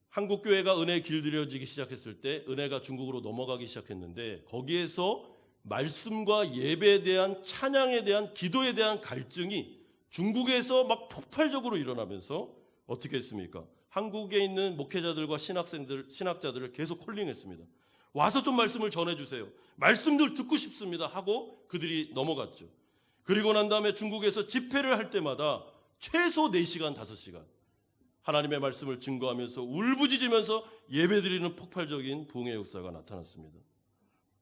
한국교회가 은혜에 길들여지기 시작했을 때 은혜가 중국으로 넘어가기 시작했는데, 거기에서 말씀과 예배에 대한, 찬양에 대한, 기도에 대한 갈증이 중국에서 막 폭발적으로 일어나면서 어떻게 했습니까? 한국에 있는 목회자들과 신학자들을 계속 콜링했습니다. 와서 좀 말씀을 전해주세요. 말씀들 듣고 싶습니다 하고 그들이 넘어갔죠. 그리고 난 다음에 중국에서 집회를 할 때마다 최소 4시간, 5시간 하나님의 말씀을 증거하면서 울부짖으면서 예배드리는 폭발적인 부흥의 역사가 나타났습니다.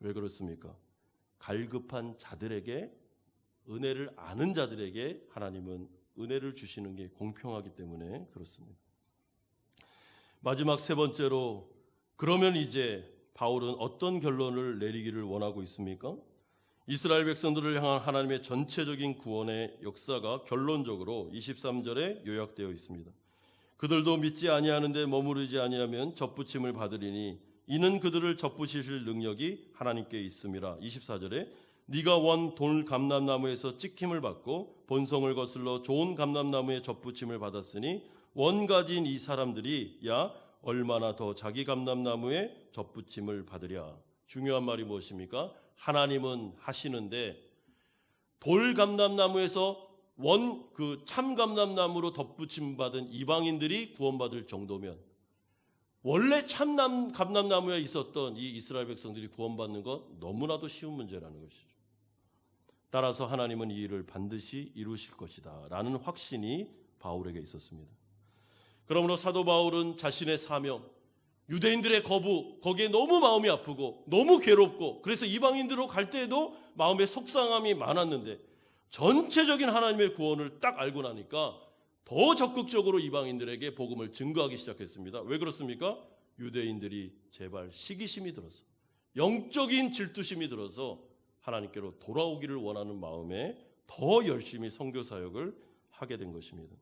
왜 그렇습니까? 갈급한 자들에게, 은혜를 아는 자들에게 하나님은 은혜를 주시는 게 공평하기 때문에 그렇습니다. 마지막 세 번째로, 그러면 이제 바울은 어떤 결론을 내리기를 원하고 있습니까? 이스라엘 백성들을 향한 하나님의 전체적인 구원의 역사가 결론적으로 23절에 요약되어 있습니다. 그들도 믿지 아니하는데 머무르지 아니하면 접붙임을 받으리니 이는 그들을 접붙이실 능력이 하나님께 있음이라. 24절에 네가 원 돌 감람나무에서 찍힘을 받고 본성을 거슬러 좋은 감람나무에 접붙임을 받았으니 원 가진 이 사람들이 야 얼마나 더 자기 감람나무에 접붙임을 받으랴. 중요한 말이 무엇입니까? 하나님은 하시는데 돌 감람나무에서 참 감람나무로 덧붙임 받은 이방인들이 구원받을 정도면, 원래 참 감람나무에 있었던 이 이스라엘 백성들이 구원받는 것 너무나도 쉬운 문제라는 것이죠. 따라서 하나님은 이 일을 반드시 이루실 것이다 라는 확신이 바울에게 있었습니다. 그러므로 사도 바울은 자신의 사명, 유대인들의 거부, 거기에 너무 마음이 아프고 너무 괴롭고, 그래서 이방인들로 갈 때에도 마음에 속상함이 많았는데 전체적인 하나님의 구원을 딱 알고 나니까 더 적극적으로 이방인들에게 복음을 증거하기 시작했습니다. 왜 그렇습니까? 유대인들이 제발 시기심이 들어서, 영적인 질투심이 들어서 하나님께로 돌아오기를 원하는 마음에 더 열심히 선교 사역을 하게 된 것입니다.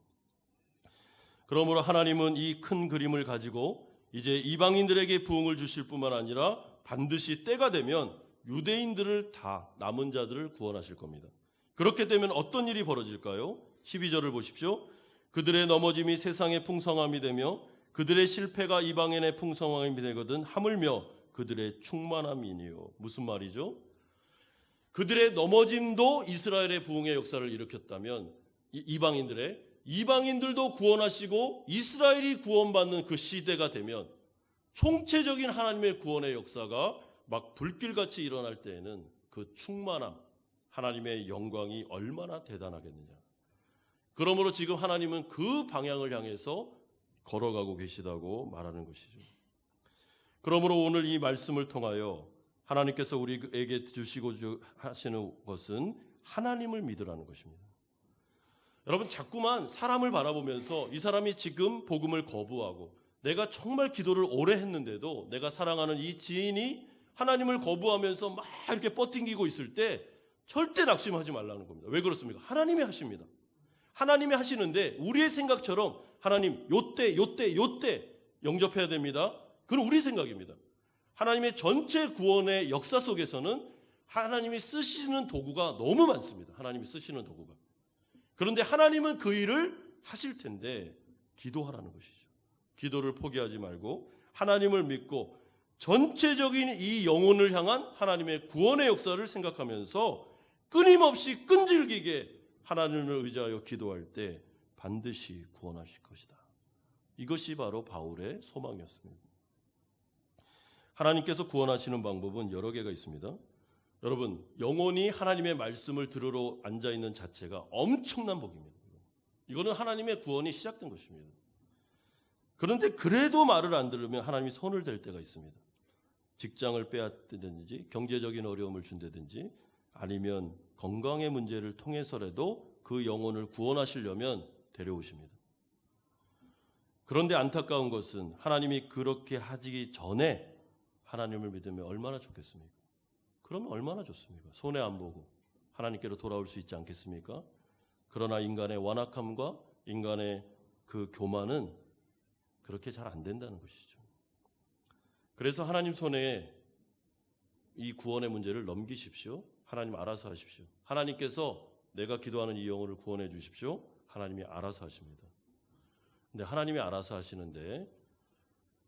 그러므로 하나님은 이 큰 그림을 가지고 이제 이방인들에게 부흥을 주실 뿐만 아니라 반드시 때가 되면 유대인들을 다, 남은 자들을 구원하실 겁니다. 그렇게 되면 어떤 일이 벌어질까요? 12절을 보십시오. 그들의 넘어짐이 세상의 풍성함이 되며 그들의 실패가 이방인의 풍성함이 되거든 하물며 그들의 충만함이니요. 무슨 말이죠? 그들의 넘어짐도 이스라엘의 부흥의 역사를 일으켰다면 이방인들도 구원하시고 이스라엘이 구원받는 그 시대가 되면 총체적인 하나님의 구원의 역사가 막 불길같이 일어날 때에는 그 충만함, 하나님의 영광이 얼마나 대단하겠느냐. 그러므로 지금 하나님은 그 방향을 향해서 걸어가고 계시다고 말하는 것이죠. 그러므로 오늘 이 말씀을 통하여 하나님께서 우리에게 주시고 하시는 것은 하나님을 믿으라는 것입니다. 여러분, 자꾸만 사람을 바라보면서 이 사람이 지금 복음을 거부하고 내가 정말 기도를 오래 했는데도 내가 사랑하는 이 지인이 하나님을 거부하면서 막 이렇게 뻗팅기고 있을 때 절대 낙심하지 말라는 겁니다. 왜 그렇습니까? 하나님이 하십니다. 하나님이 하시는데 우리의 생각처럼 하나님 요때 영접해야 됩니다. 그건 우리 생각입니다. 하나님의 전체 구원의 역사 속에서는 하나님이 쓰시는 도구가 너무 많습니다. 하나님이 쓰시는 도구가. 그런데 하나님은 그 일을 하실 텐데 기도하라는 것이죠. 기도를 포기하지 말고 하나님을 믿고 전체적인 이 영혼을 향한 하나님의 구원의 역사를 생각하면서 끊임없이 끈질기게 하나님을 의지하여 기도할 때 반드시 구원하실 것이다. 이것이 바로 바울의 소망이었습니다. 하나님께서 구원하시는 방법은 여러 개가 있습니다. 여러분, 영혼이 하나님의 말씀을 들으러 앉아있는 자체가 엄청난 복입니다. 이거는 하나님의 구원이 시작된 것입니다. 그런데 그래도 말을 안 들으면 하나님이 손을 댈 때가 있습니다. 직장을 빼앗든지 경제적인 어려움을 준다든지 아니면 건강의 문제를 통해서라도 그 영혼을 구원하시려면 데려오십니다. 그런데 안타까운 것은 하나님이 그렇게 하기 전에 하나님을 믿으면 얼마나 좋겠습니까? 그러면 얼마나 좋습니까? 손해 안 보고 하나님께로 돌아올 수 있지 않겠습니까? 그러나 인간의 완악함과 인간의 그 교만은 그렇게 잘 안 된다는 것이죠. 그래서 하나님 손에 이 구원의 문제를 넘기십시오. 하나님 알아서 하십시오. 하나님께서 내가 기도하는 이 영혼을 구원해 주십시오. 하나님이 알아서 하십니다. 근데 하나님이 알아서 하시는데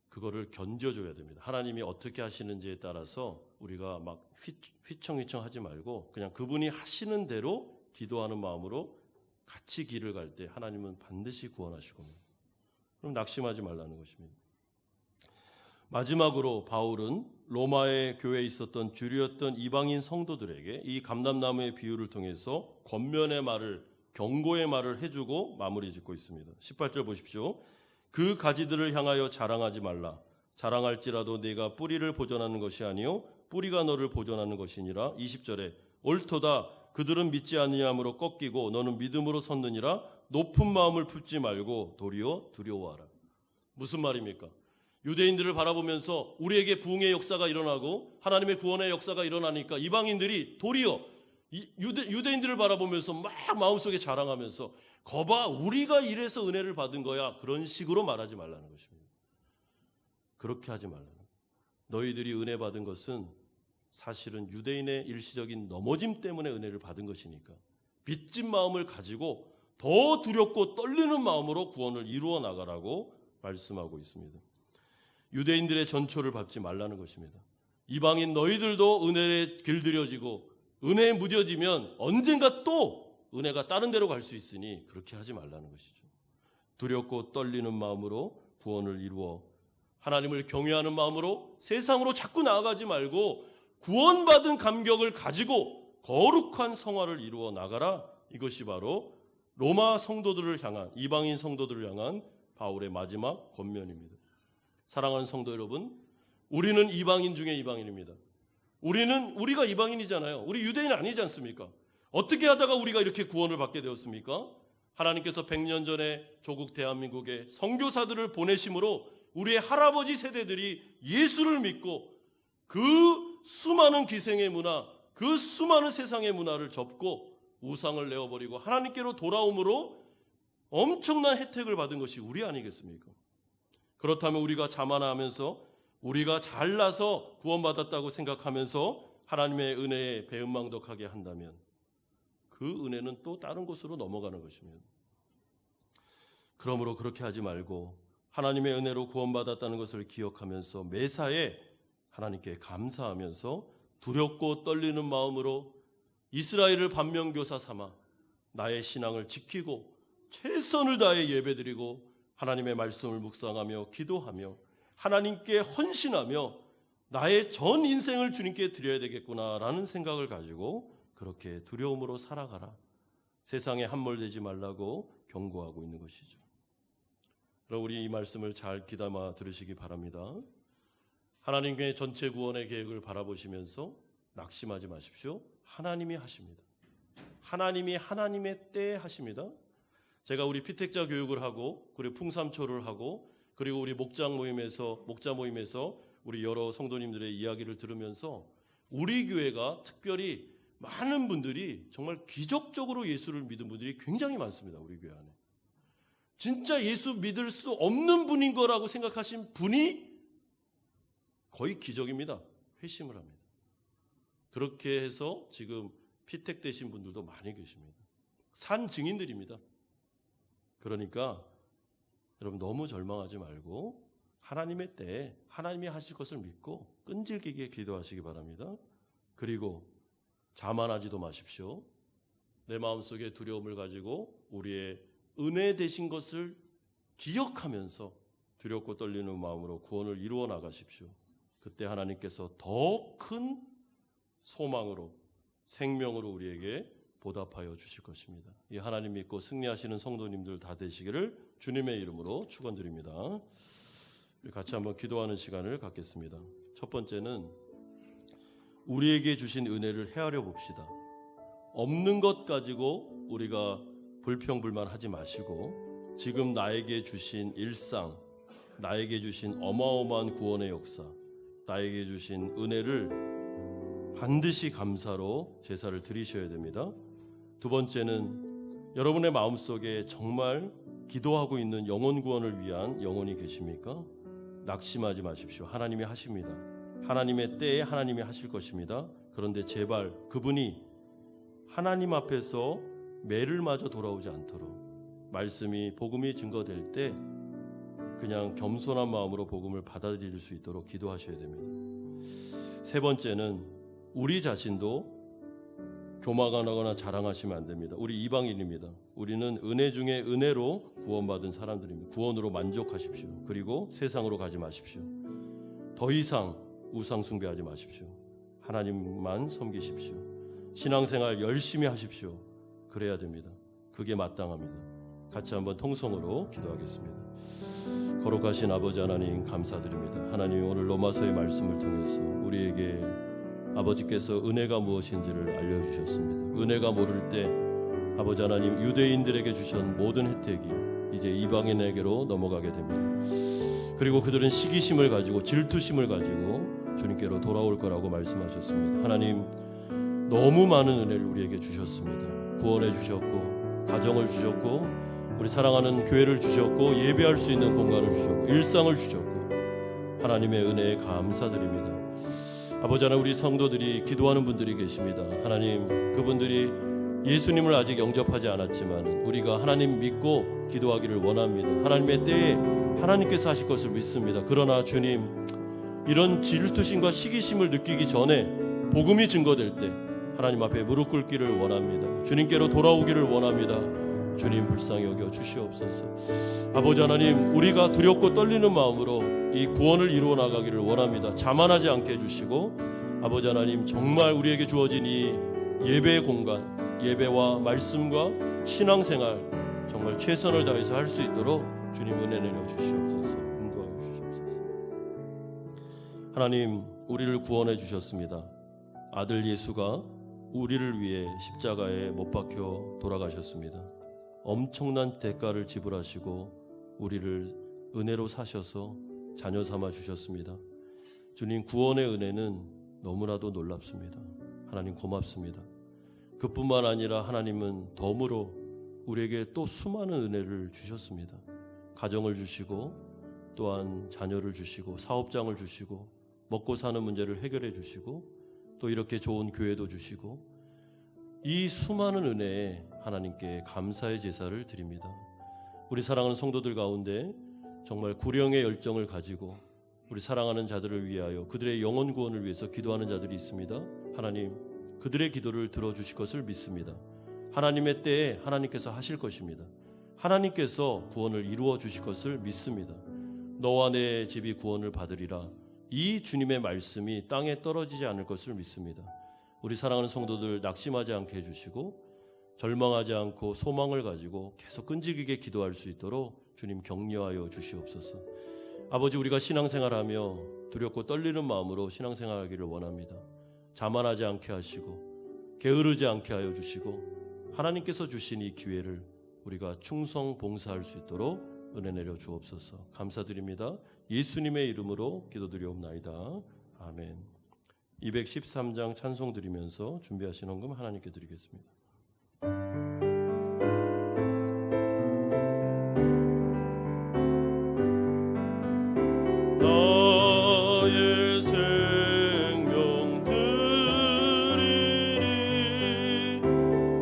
그거를 견뎌줘야 됩니다. 하나님이 어떻게 하시는지에 따라서 우리가 막 휘청휘청 하지 말고 그냥 그분이 하시는 대로 기도하는 마음으로 같이 길을 갈 때 하나님은 반드시 구원하실 겁니다. 그럼 낙심하지 말라는 것입니다. 마지막으로 바울은 로마의 교회에 있었던 주류였던 이방인 성도들에게 이 감람나무의 비유를 통해서 권면의 말을, 경고의 말을 해주고 마무리 짓고 있습니다. 18절 보십시오. 그 가지들을 향하여 자랑하지 말라. 자랑할지라도 네가 뿌리를 보존하는 것이 아니요 뿌리가 너를 보존하는 것이니라. 20절에 옳도다. 그들은 믿지 아니함으로 꺾이고 너는 믿음으로 섰느니라. 높은 마음을 품지 말고 도리어 두려워하라. 무슨 말입니까? 유대인들을 바라보면서 우리에게 부흥의 역사가 일어나고 하나님의 구원의 역사가 일어나니까 이방인들이 도리어 유대인들을 바라보면서 막 마음속에 자랑하면서 거봐 우리가 이래서 은혜를 받은 거야. 그런 식으로 말하지 말라는 것입니다. 그렇게 하지 말라는 거예요. 너희들이 은혜 받은 것은 사실은 유대인의 일시적인 넘어짐 때문에 은혜를 받은 것이니까 빚진 마음을 가지고 더 두렵고 떨리는 마음으로 구원을 이루어 나가라고 말씀하고 있습니다. 유대인들의 전초를 밟지 말라는 것입니다. 이방인 너희들도 은혜에 길들여지고 은혜에 무뎌지면 언젠가 또 은혜가 다른 데로 갈 수 있으니 그렇게 하지 말라는 것이죠. 두렵고 떨리는 마음으로 구원을 이루어 하나님을 경외하는 마음으로 세상으로 자꾸 나아가지 말고 구원받은 감격을 가지고 거룩한 성화를 이루어 나가라. 이것이 바로 로마 성도들을 향한, 이방인 성도들을 향한 바울의 마지막 권면입니다. 사랑하는 성도 여러분, 우리는 이방인 중에 이방인입니다. 우리가 이방인이잖아요. 우리 유대인 아니지 않습니까? 어떻게 하다가 우리가 이렇게 구원을 받게 되었습니까? 하나님께서 100년 전에 조국 대한민국에 선교사들을 보내심으로 우리의 할아버지 세대들이 예수를 믿고 그 수많은 기생의 문화, 그 수많은 세상의 문화를 접고 우상을 내어버리고 하나님께로 돌아옴으로 엄청난 혜택을 받은 것이 우리 아니겠습니까? 그렇다면 우리가 자만하면서 우리가 잘나서 구원받았다고 생각하면서 하나님의 은혜에 배은망덕하게 한다면 그 은혜는 또 다른 곳으로 넘어가는 것입니다. 그러므로 그렇게 하지 말고 하나님의 은혜로 구원받았다는 것을 기억하면서 매사에 하나님께 감사하면서 두렵고 떨리는 마음으로 이스라엘을 반면교사 삼아 나의 신앙을 지키고 최선을 다해 예배드리고 하나님의 말씀을 묵상하며 기도하며 하나님께 헌신하며 나의 전 인생을 주님께 드려야 되겠구나라는 생각을 가지고 그렇게 두려움으로 살아가라. 세상에 함몰되지 말라고 경고하고 있는 것이죠. 그럼 우리 이 말씀을 잘 귀담아 들으시기 바랍니다. 하나님의 전체 구원의 계획을 바라보시면서 낙심하지 마십시오. 하나님이 하십니다. 하나님이 하나님의 때에 하십니다. 제가 우리 피택자 교육을 하고 그리고 풍삼초를 하고 그리고 우리 목자 모임에서 우리 여러 성도님들의 이야기를 들으면서 우리 교회가 특별히 많은 분들이 정말 기적적으로 예수를 믿은 분들이 굉장히 많습니다. 우리 교회 안에. 진짜 예수 믿을 수 없는 분인 거라고 생각하신 분이 거의 기적입니다. 회심을 합니다. 그렇게 해서 지금 피택되신 분들도 많이 계십니다. 산 증인들입니다. 그러니까 여러분 너무 절망하지 말고 하나님의 때에 하나님이 하실 것을 믿고 끈질기게 기도하시기 바랍니다. 그리고 자만하지도 마십시오. 내 마음속에 두려움을 가지고 우리의 은혜 되신 것을 기억하면서 두렵고 떨리는 마음으로 구원을 이루어 나가십시오. 그때 하나님께서 더 큰 소망으로 생명으로 우리에게 보답하여 주실 것입니다. 이 하나님 믿고 승리하시는 성도님들 다 되시기를 주님의 이름으로 축원드립니다. 같이 한번 기도하는 시간을 갖겠습니다. 첫 번째는 우리에게 주신 은혜를 헤아려 봅시다. 없는 것 가지고 우리가 불평불만하지 마시고 지금 나에게 주신 일상, 나에게 주신 어마어마한 구원의 역사, 나에게 주신 은혜를 반드시 감사로 제사를 드리셔야 됩니다. 두 번째는 여러분의 마음속에 정말 기도하고 있는 영혼 구원을 위한 영혼이 계십니까? 낙심하지 마십시오. 하나님이 하십니다. 하나님의 때에 하나님이 하실 것입니다. 그런데 제발 그분이 하나님 앞에서 매를 맞아 돌아오지 않도록 말씀이 복음이 증거될 때 그냥 겸손한 마음으로 복음을 받아들일 수 있도록 기도하셔야 됩니다. 세 번째는 우리 자신도 교만하거나 자랑하시면 안 됩니다. 우리 이방인입니다. 우리는 은혜 중에 은혜로 구원받은 사람들입니다. 구원으로 만족하십시오. 그리고 세상으로 가지 마십시오. 더 이상 우상 숭배하지 마십시오. 하나님만 섬기십시오. 신앙생활 열심히 하십시오. 그래야 됩니다. 그게 마땅합니다. 같이 한번 통성으로 기도하겠습니다. 거룩하신 아버지 하나님 감사드립니다. 하나님 오늘 로마서의 말씀을 통해서 우리에게 아버지께서 은혜가 무엇인지를 알려주셨습니다. 은혜가 모를 때 아버지 하나님 유대인들에게 주신 모든 혜택이 이제 이방인에게로 넘어가게 됩니다. 그리고 그들은 시기심을 가지고 질투심을 가지고 주님께로 돌아올 거라고 말씀하셨습니다. 하나님 너무 많은 은혜를 우리에게 주셨습니다. 구원해 주셨고 가정을 주셨고 우리 사랑하는 교회를 주셨고 예배할 수 있는 공간을 주셨고 일상을 주셨고 하나님의 은혜에 감사드립니다. 아버지 하나님 우리 성도들이 기도하는 분들이 계십니다. 하나님 그분들이 예수님을 아직 영접하지 않았지만 우리가 하나님 믿고 기도하기를 원합니다. 하나님의 때에 하나님께서 하실 것을 믿습니다. 그러나 주님 이런 질투심과 시기심을 느끼기 전에 복음이 증거될 때 하나님 앞에 무릎 꿇기를 원합니다. 주님께로 돌아오기를 원합니다. 주님 불쌍히 여겨 주시옵소서. 아버지 하나님 우리가 두렵고 떨리는 마음으로 이 구원을 이루어 나가기를 원합니다. 자만하지 않게 해주시고 아버지 하나님 정말 우리에게 주어진 이 예배의 공간 예배와 말씀과 신앙생활 정말 최선을 다해서 할 수 있도록 주님 은혜 내려 주시옵소서. 인도하여 주시옵소서. 하나님 우리를 구원해 주셨습니다. 아들 예수가 우리를 위해 십자가에 못 박혀 돌아가셨습니다. 엄청난 대가를 지불하시고 우리를 은혜로 사셔서 자녀 삼아 주셨습니다. 주님 구원의 은혜는 너무나도 놀랍습니다. 하나님 고맙습니다. 그뿐만 아니라 하나님은 덤으로 우리에게 또 수많은 은혜를 주셨습니다. 가정을 주시고 또한 자녀를 주시고 사업장을 주시고 먹고 사는 문제를 해결해 주시고 또 이렇게 좋은 교회도 주시고 이 수많은 은혜에 하나님께 감사의 제사를 드립니다. 우리 사랑하는 성도들 가운데 정말 구령의 열정을 가지고 우리 사랑하는 자들을 위하여 그들의 영혼 구원을 위해서 기도하는 자들이 있습니다. 하나님, 그들의 기도를 들어주실 것을 믿습니다. 하나님의 때에 하나님께서 하실 것입니다. 하나님께서 구원을 이루어 주실 것을 믿습니다. 너와 내 집이 구원을 받으리라. 이 주님의 말씀이 땅에 떨어지지 않을 것을 믿습니다. 우리 사랑하는 성도들 낙심하지 않게 해주시고 절망하지 않고 소망을 가지고 계속 끈질기게 기도할 수 있도록 주님 격려하여 주시옵소서. 아버지, 우리가 신앙생활하며 두렵고 떨리는 마음으로 신앙생활하기를 원합니다. 자만하지 않게 하시고 게으르지 않게 하여 주시고 하나님께서 주신 이 기회를 우리가 충성 봉사할 수 있도록 은혜 내려 주옵소서. 감사드립니다. 예수님의 이름으로 기도드리옵나이다. 아멘. 213장 찬송 드리면서 준비하신 헌금 하나님께 드리겠습니다. 나의 생명 드리리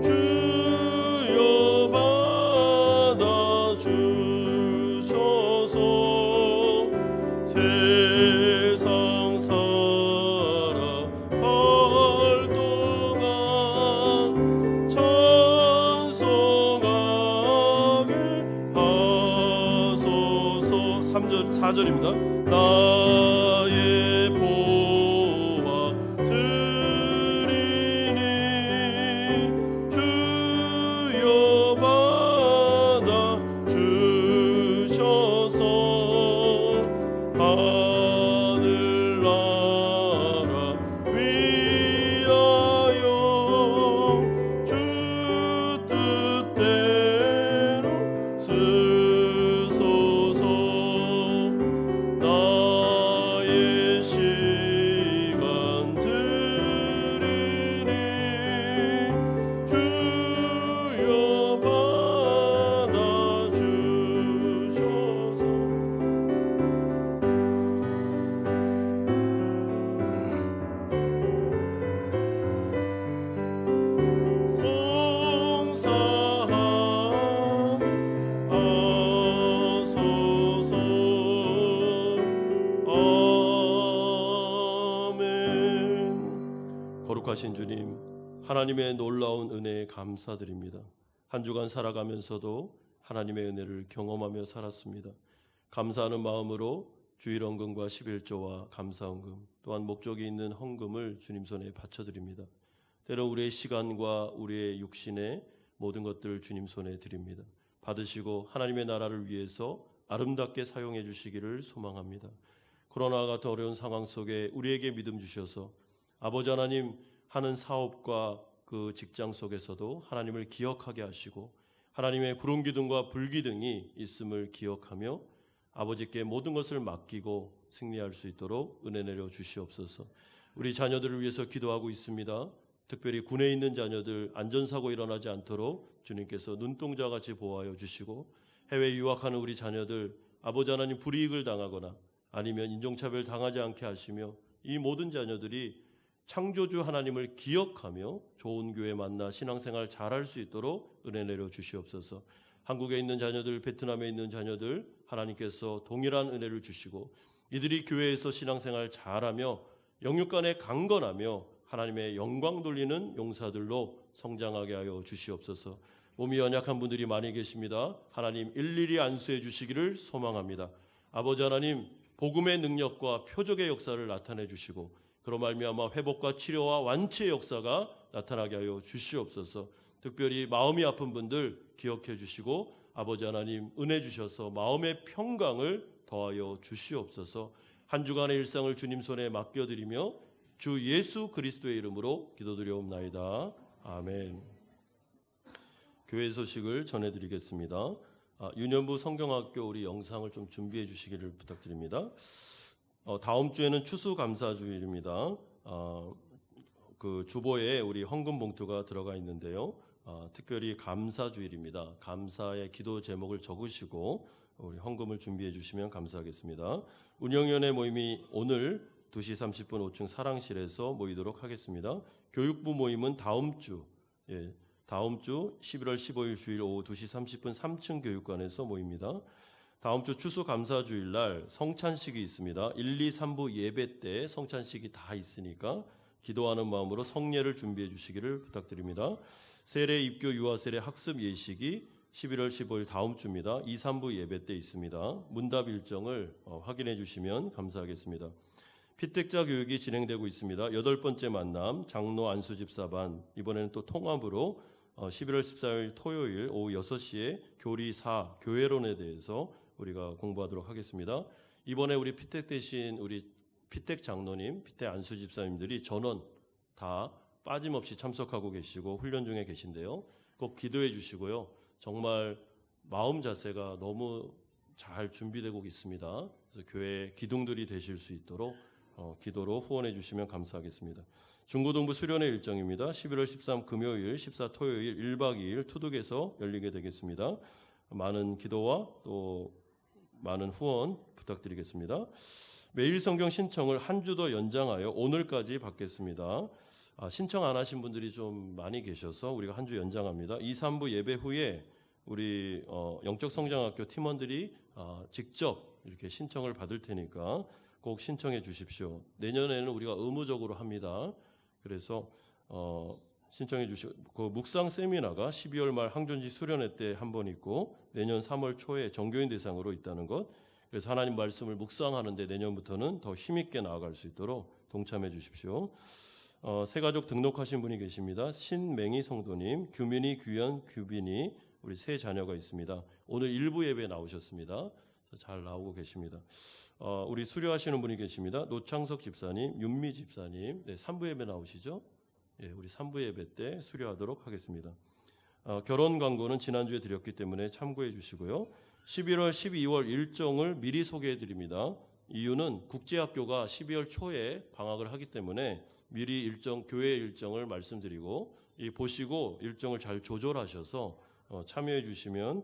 주여 받아 주소서. 세상 살아갈 동안 찬송하게 하소서. 4절입니다. 나의 보화 드리니 주여 받아 주셔서. 하늘나라 위하여 주 뜻대로 쓰소서. 나의 시간 드리니 주여 받아 주셔서. 봉사하게 하소서. 아멘. 거룩하신 주님, 하나님의 놀라운 은혜에 감사드립니다. 한 주간 살아가면서도 하나님의 은혜를 경험하며 살았습니다. 감사하는 마음으로 주일 헌금과 11조와 감사 헌금, 또한 목적이 있는 헌금을 주님 손에 바쳐드립니다. 때로 우리의 시간과 우리의 육신의 모든 것들을 주님 손에 드립니다. 받으시고 하나님의 나라를 위해서 아름답게 사용해 주시기를 소망합니다. 코로나와 같은 어려운 상황 속에 우리에게 믿음 주셔서 아버지 하나님, 하는 사업과 그 직장 속에서도 하나님을 기억하게 하시고 하나님의 구름 기둥과 불 기둥이 있음을 기억하며 아버지께 모든 것을 맡기고 승리할 수 있도록 은혜 내려 주시옵소서. 우리 자녀들을 위해서 기도하고 있습니다. 특별히 군에 있는 자녀들 안전사고 일어나지 않도록 주님께서 눈동자같이 보호하여 주시고, 해외 유학하는 우리 자녀들 아버지 하나님 불이익을 당하거나 아니면 인종차별 당하지 않게 하시며, 이 모든 자녀들이 창조주 하나님을 기억하며 좋은 교회 만나 신앙생활 잘할 수 있도록 은혜 내려 주시옵소서. 한국에 있는 자녀들, 베트남에 있는 자녀들 하나님께서 동일한 은혜를 주시고 이들이 교회에서 신앙생활 잘하며 영육간에 강건하며 하나님의 영광 돌리는 용사들로 성장하게 하여 주시옵소서. 몸이 연약한 분들이 많이 계십니다. 하나님 일일이 안수해 주시기를 소망합니다. 아버지 하나님, 복음의 능력과 표적의 역사를 나타내 주시고 그로 말미암아 회복과 치료와 완치의 역사가 나타나게 하여 주시옵소서. 특별히 마음이 아픈 분들 기억해 주시고 아버지 하나님 은혜 주셔서 마음의 평강을 더하여 주시옵소서. 한 주간의 일상을 주님 손에 맡겨드리며 주 예수 그리스도의 이름으로 기도드리옵나이다. 아멘. 교회 소식을 전해드리겠습니다. 유년부 성경학교 우리 영상을 좀 준비해 주시기를 부탁드립니다. 다음 주에는 추수감사주일입니다. 그 주보에 우리 헌금 봉투가 들어가 있는데요. 특별히 감사주일입니다. 감사의 기도 제목을 적으시고 우리 헌금을 준비해 주시면 감사하겠습니다. 운영위원회 모임이 오늘 2시 30분 5층 사랑실에서 모이도록 하겠습니다. 교육부 모임은 다음 주 다음 주 11월 15일 주일 오후 2시 30분 3층 교육관에서 모입니다. 다음 주 추수감사주일 날 성찬식이 있습니다. 1, 2, 3부 예배 때 성찬식이 다 있으니까 기도하는 마음으로 성례를 준비해 주시기를 부탁드립니다. 세례, 입교, 유아 세례 학습 예식이 11월 15일 다음 주입니다. 2, 3부 예배 때 있습니다. 문답 일정을 확인해 주시면 감사하겠습니다. 피택자 교육이 진행되고 있습니다. 8번째 만남 장로 안수 집사반, 이번에는 또 통합으로 11월 14일 토요일 오후 6시에 교리 4 교회론에 대해서 우리가 공부하도록 하겠습니다. 이번에 우리 피택 대신 우리 피택 장로님, 피택 안수 집사님들이 전원 다 빠짐없이 참석하고 계시고 훈련 중에 계신데요. 꼭 기도해 주시고요. 정말 마음 자세가 너무 잘 준비되고 있습니다. 그래서 교회 기둥들이 되실 수 있도록 기도로 후원해 주시면 감사하겠습니다. 중고등부 수련회 일정입니다. 11월 13 금요일, 14 토요일 1박 2일 투둑에서 열리게 되겠습니다. 많은 기도와 또 많은 후원 부탁드리겠습니다. 매일 성경 신청을 한 주 더 연장하여 오늘까지 받겠습니다. 신청 안 하신 분들이 좀 많이 계셔서 우리가 한 주 연장합니다. 2, 3부 예배 후에 우리 영적성장학교 팀원들이 직접 이렇게 신청을 받을 테니까 꼭 신청해 주십시오. 내년에는 우리가 의무적으로 합니다. 그래서 신청해 주시고, 그 묵상 세미나가 12월 말 항존지 수련회 때 한 번 있고 내년 3월 초에 정교인 대상으로 있다는 것. 그래서 하나님 말씀을 묵상하는데 내년부터는 더 힘있게 나아갈 수 있도록 동참해 주십시오. 새가족 등록하신 분이 계십니다. 신맹희 성도님, 규민이, 규현, 규빈이 우리 세 자녀가 있습니다. 오늘 일부 예배에 나오셨습니다. 잘 나오고 계십니다. 우리 수료하시는 분이 계십니다. 노창석 집사님, 윤미 집사님, 네, 3부 예배 나오시죠? 예, 우리 3부 예배 때 수료하도록 하겠습니다. 결혼 광고는 지난주에 드렸기 때문에 참고해 주시고요. 11월, 12월 일정을 미리 소개해 드립니다. 이유는 국제학교가 12월 초에 방학을 하기 때문에 미리 교회 일정을 말씀드리고 보시고 일정을 잘 조절하셔서 참여해 주시면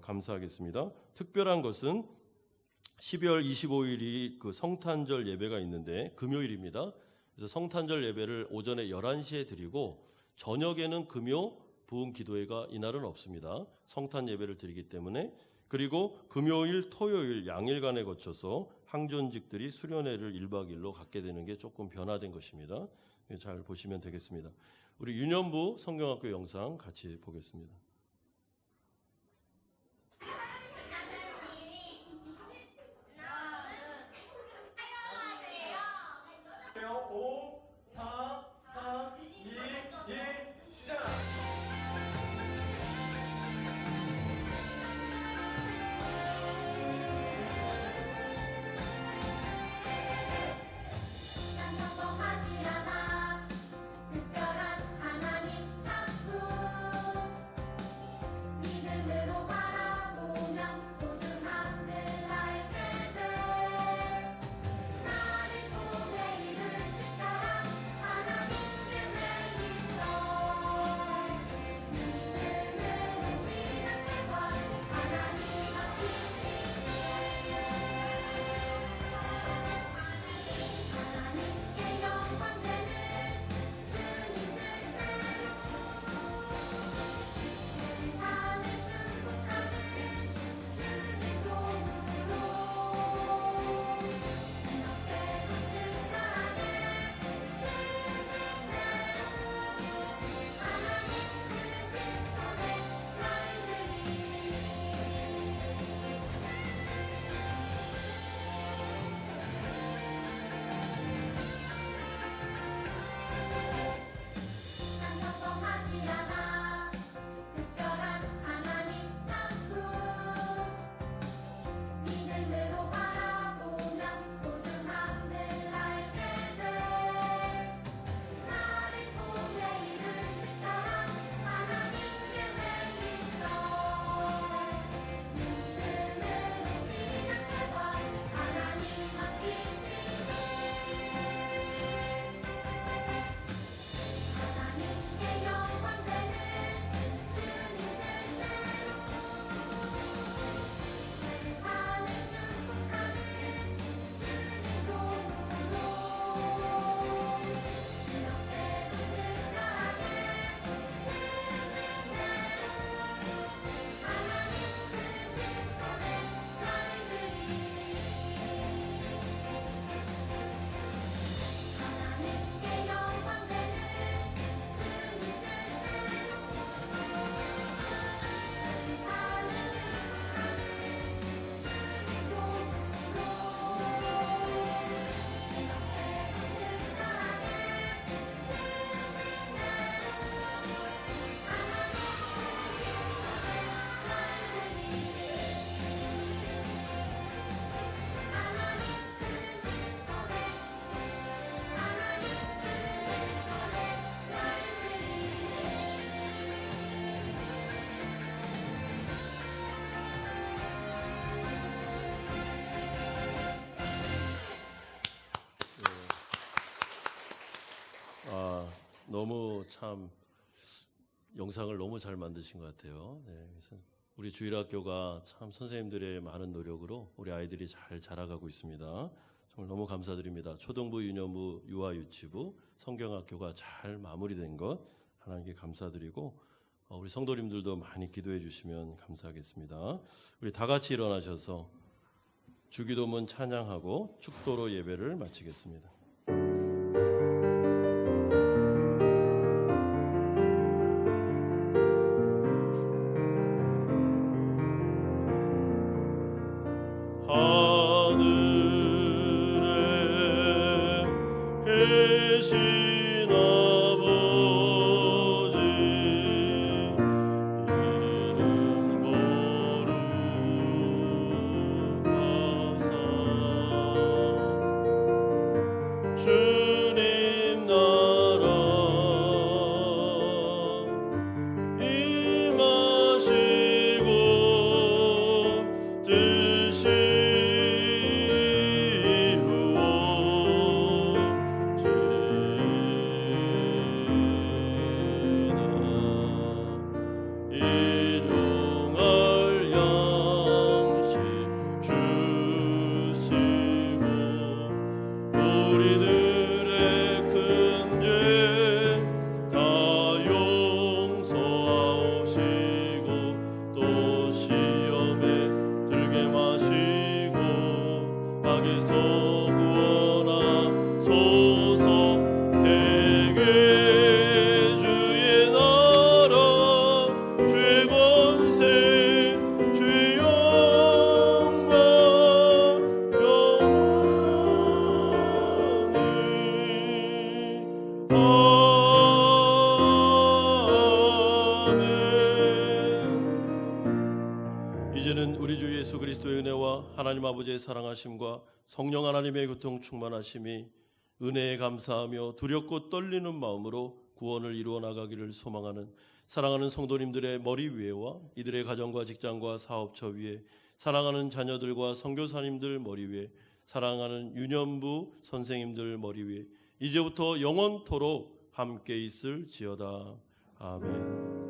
감사하겠습니다. 특별한 것은 12월 25일이 그 성탄절 예배가 있는데 금요일입니다. 그래서 성탄절 예배를 오전에 11시에 드리고 저녁에는 금요 부흥 기도회가 이날은 없습니다. 성탄 예배를 드리기 때문에. 그리고 금요일, 토요일 양일간에 거쳐서 항존직들이 수련회를 1박 2일로 갖게 되는 게 조금 변화된 것입니다. 잘 보시면 되겠습니다. 우리 유년부 성경학교 영상 같이 보겠습니다. 나를 통해 이를 뜻따라 하나 너무 참 영상을 너무 잘 만드신 것 같아요. 네, 그래서 우리 주일학교가 참 선생님들의 많은 노력으로 우리 아이들이 잘 자라가고 있습니다. 정말 너무 감사드립니다. 초등부, 유년부, 유아유치부, 성경학교가 잘 마무리된 것 하나님께 감사드리고 우리 성도님들도 많이 기도해 주시면 감사하겠습니다. 우리 다 같이 일어나셔서 주기도문 찬양하고 축도로 예배를 마치겠습니다. 계신 아버지 이름 거룩하사 주님 나라 임하시고 뜻이 일용할 양식 주시고 우리들의 큰 죄 다 용서하시고 또 시험에 들게 마시고 악에서 구원하소서. 대개 주의 나라 주의 권세 주의 영광 영원히 아멘. 이제는 우리 주 예수 그리스도의 은혜와 하나님 아버지의 사랑하심과 성령 하나님의 교통 충만하심이 은혜에 감사하며 두렵고 떨리는 마음으로 구원을 이루어 나가기를 소망하는 사랑하는 성도님들의 머리 위에와 이들의 가정과 직장과 사업처 위에, 사랑하는 자녀들과 선교사님들 머리 위에, 사랑하는 유년부 선생님들 머리 위에 이제부터 영원토록 함께 있을지어다. 아멘.